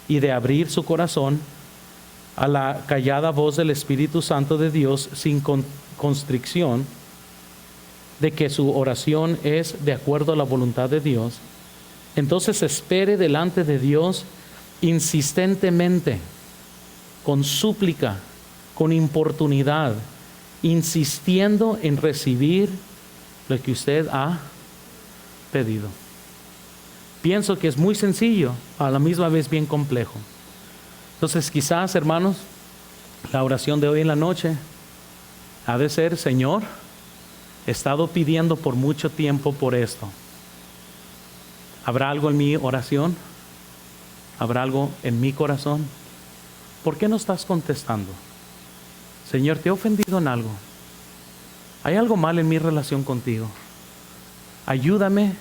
y de abrir su corazón a la callada voz del Espíritu Santo de Dios sin constricción, de que su oración es de acuerdo a la voluntad de Dios, entonces espere delante de Dios insistentemente, con súplica, con importunidad, insistiendo en recibir lo que usted ha pedido. Pienso que es muy sencillo, a la misma vez bien complejo. Entonces quizás, hermanos, la oración de hoy en la noche ha de ser, Señor, he estado pidiendo por mucho tiempo por esto. ¿Habrá algo en mi oración? ¿Habrá algo en mi corazón? ¿Por qué no estás contestando? Señor, ¿te he ofendido en algo? ¿Hay algo mal en mi relación contigo? Ayúdame,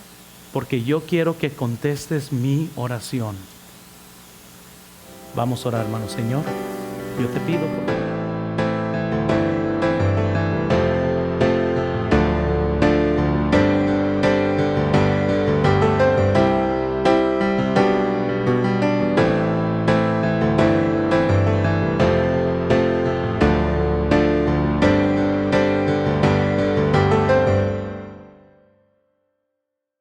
porque yo quiero que contestes mi oración. Vamos a orar, hermano. Señor, yo te pido por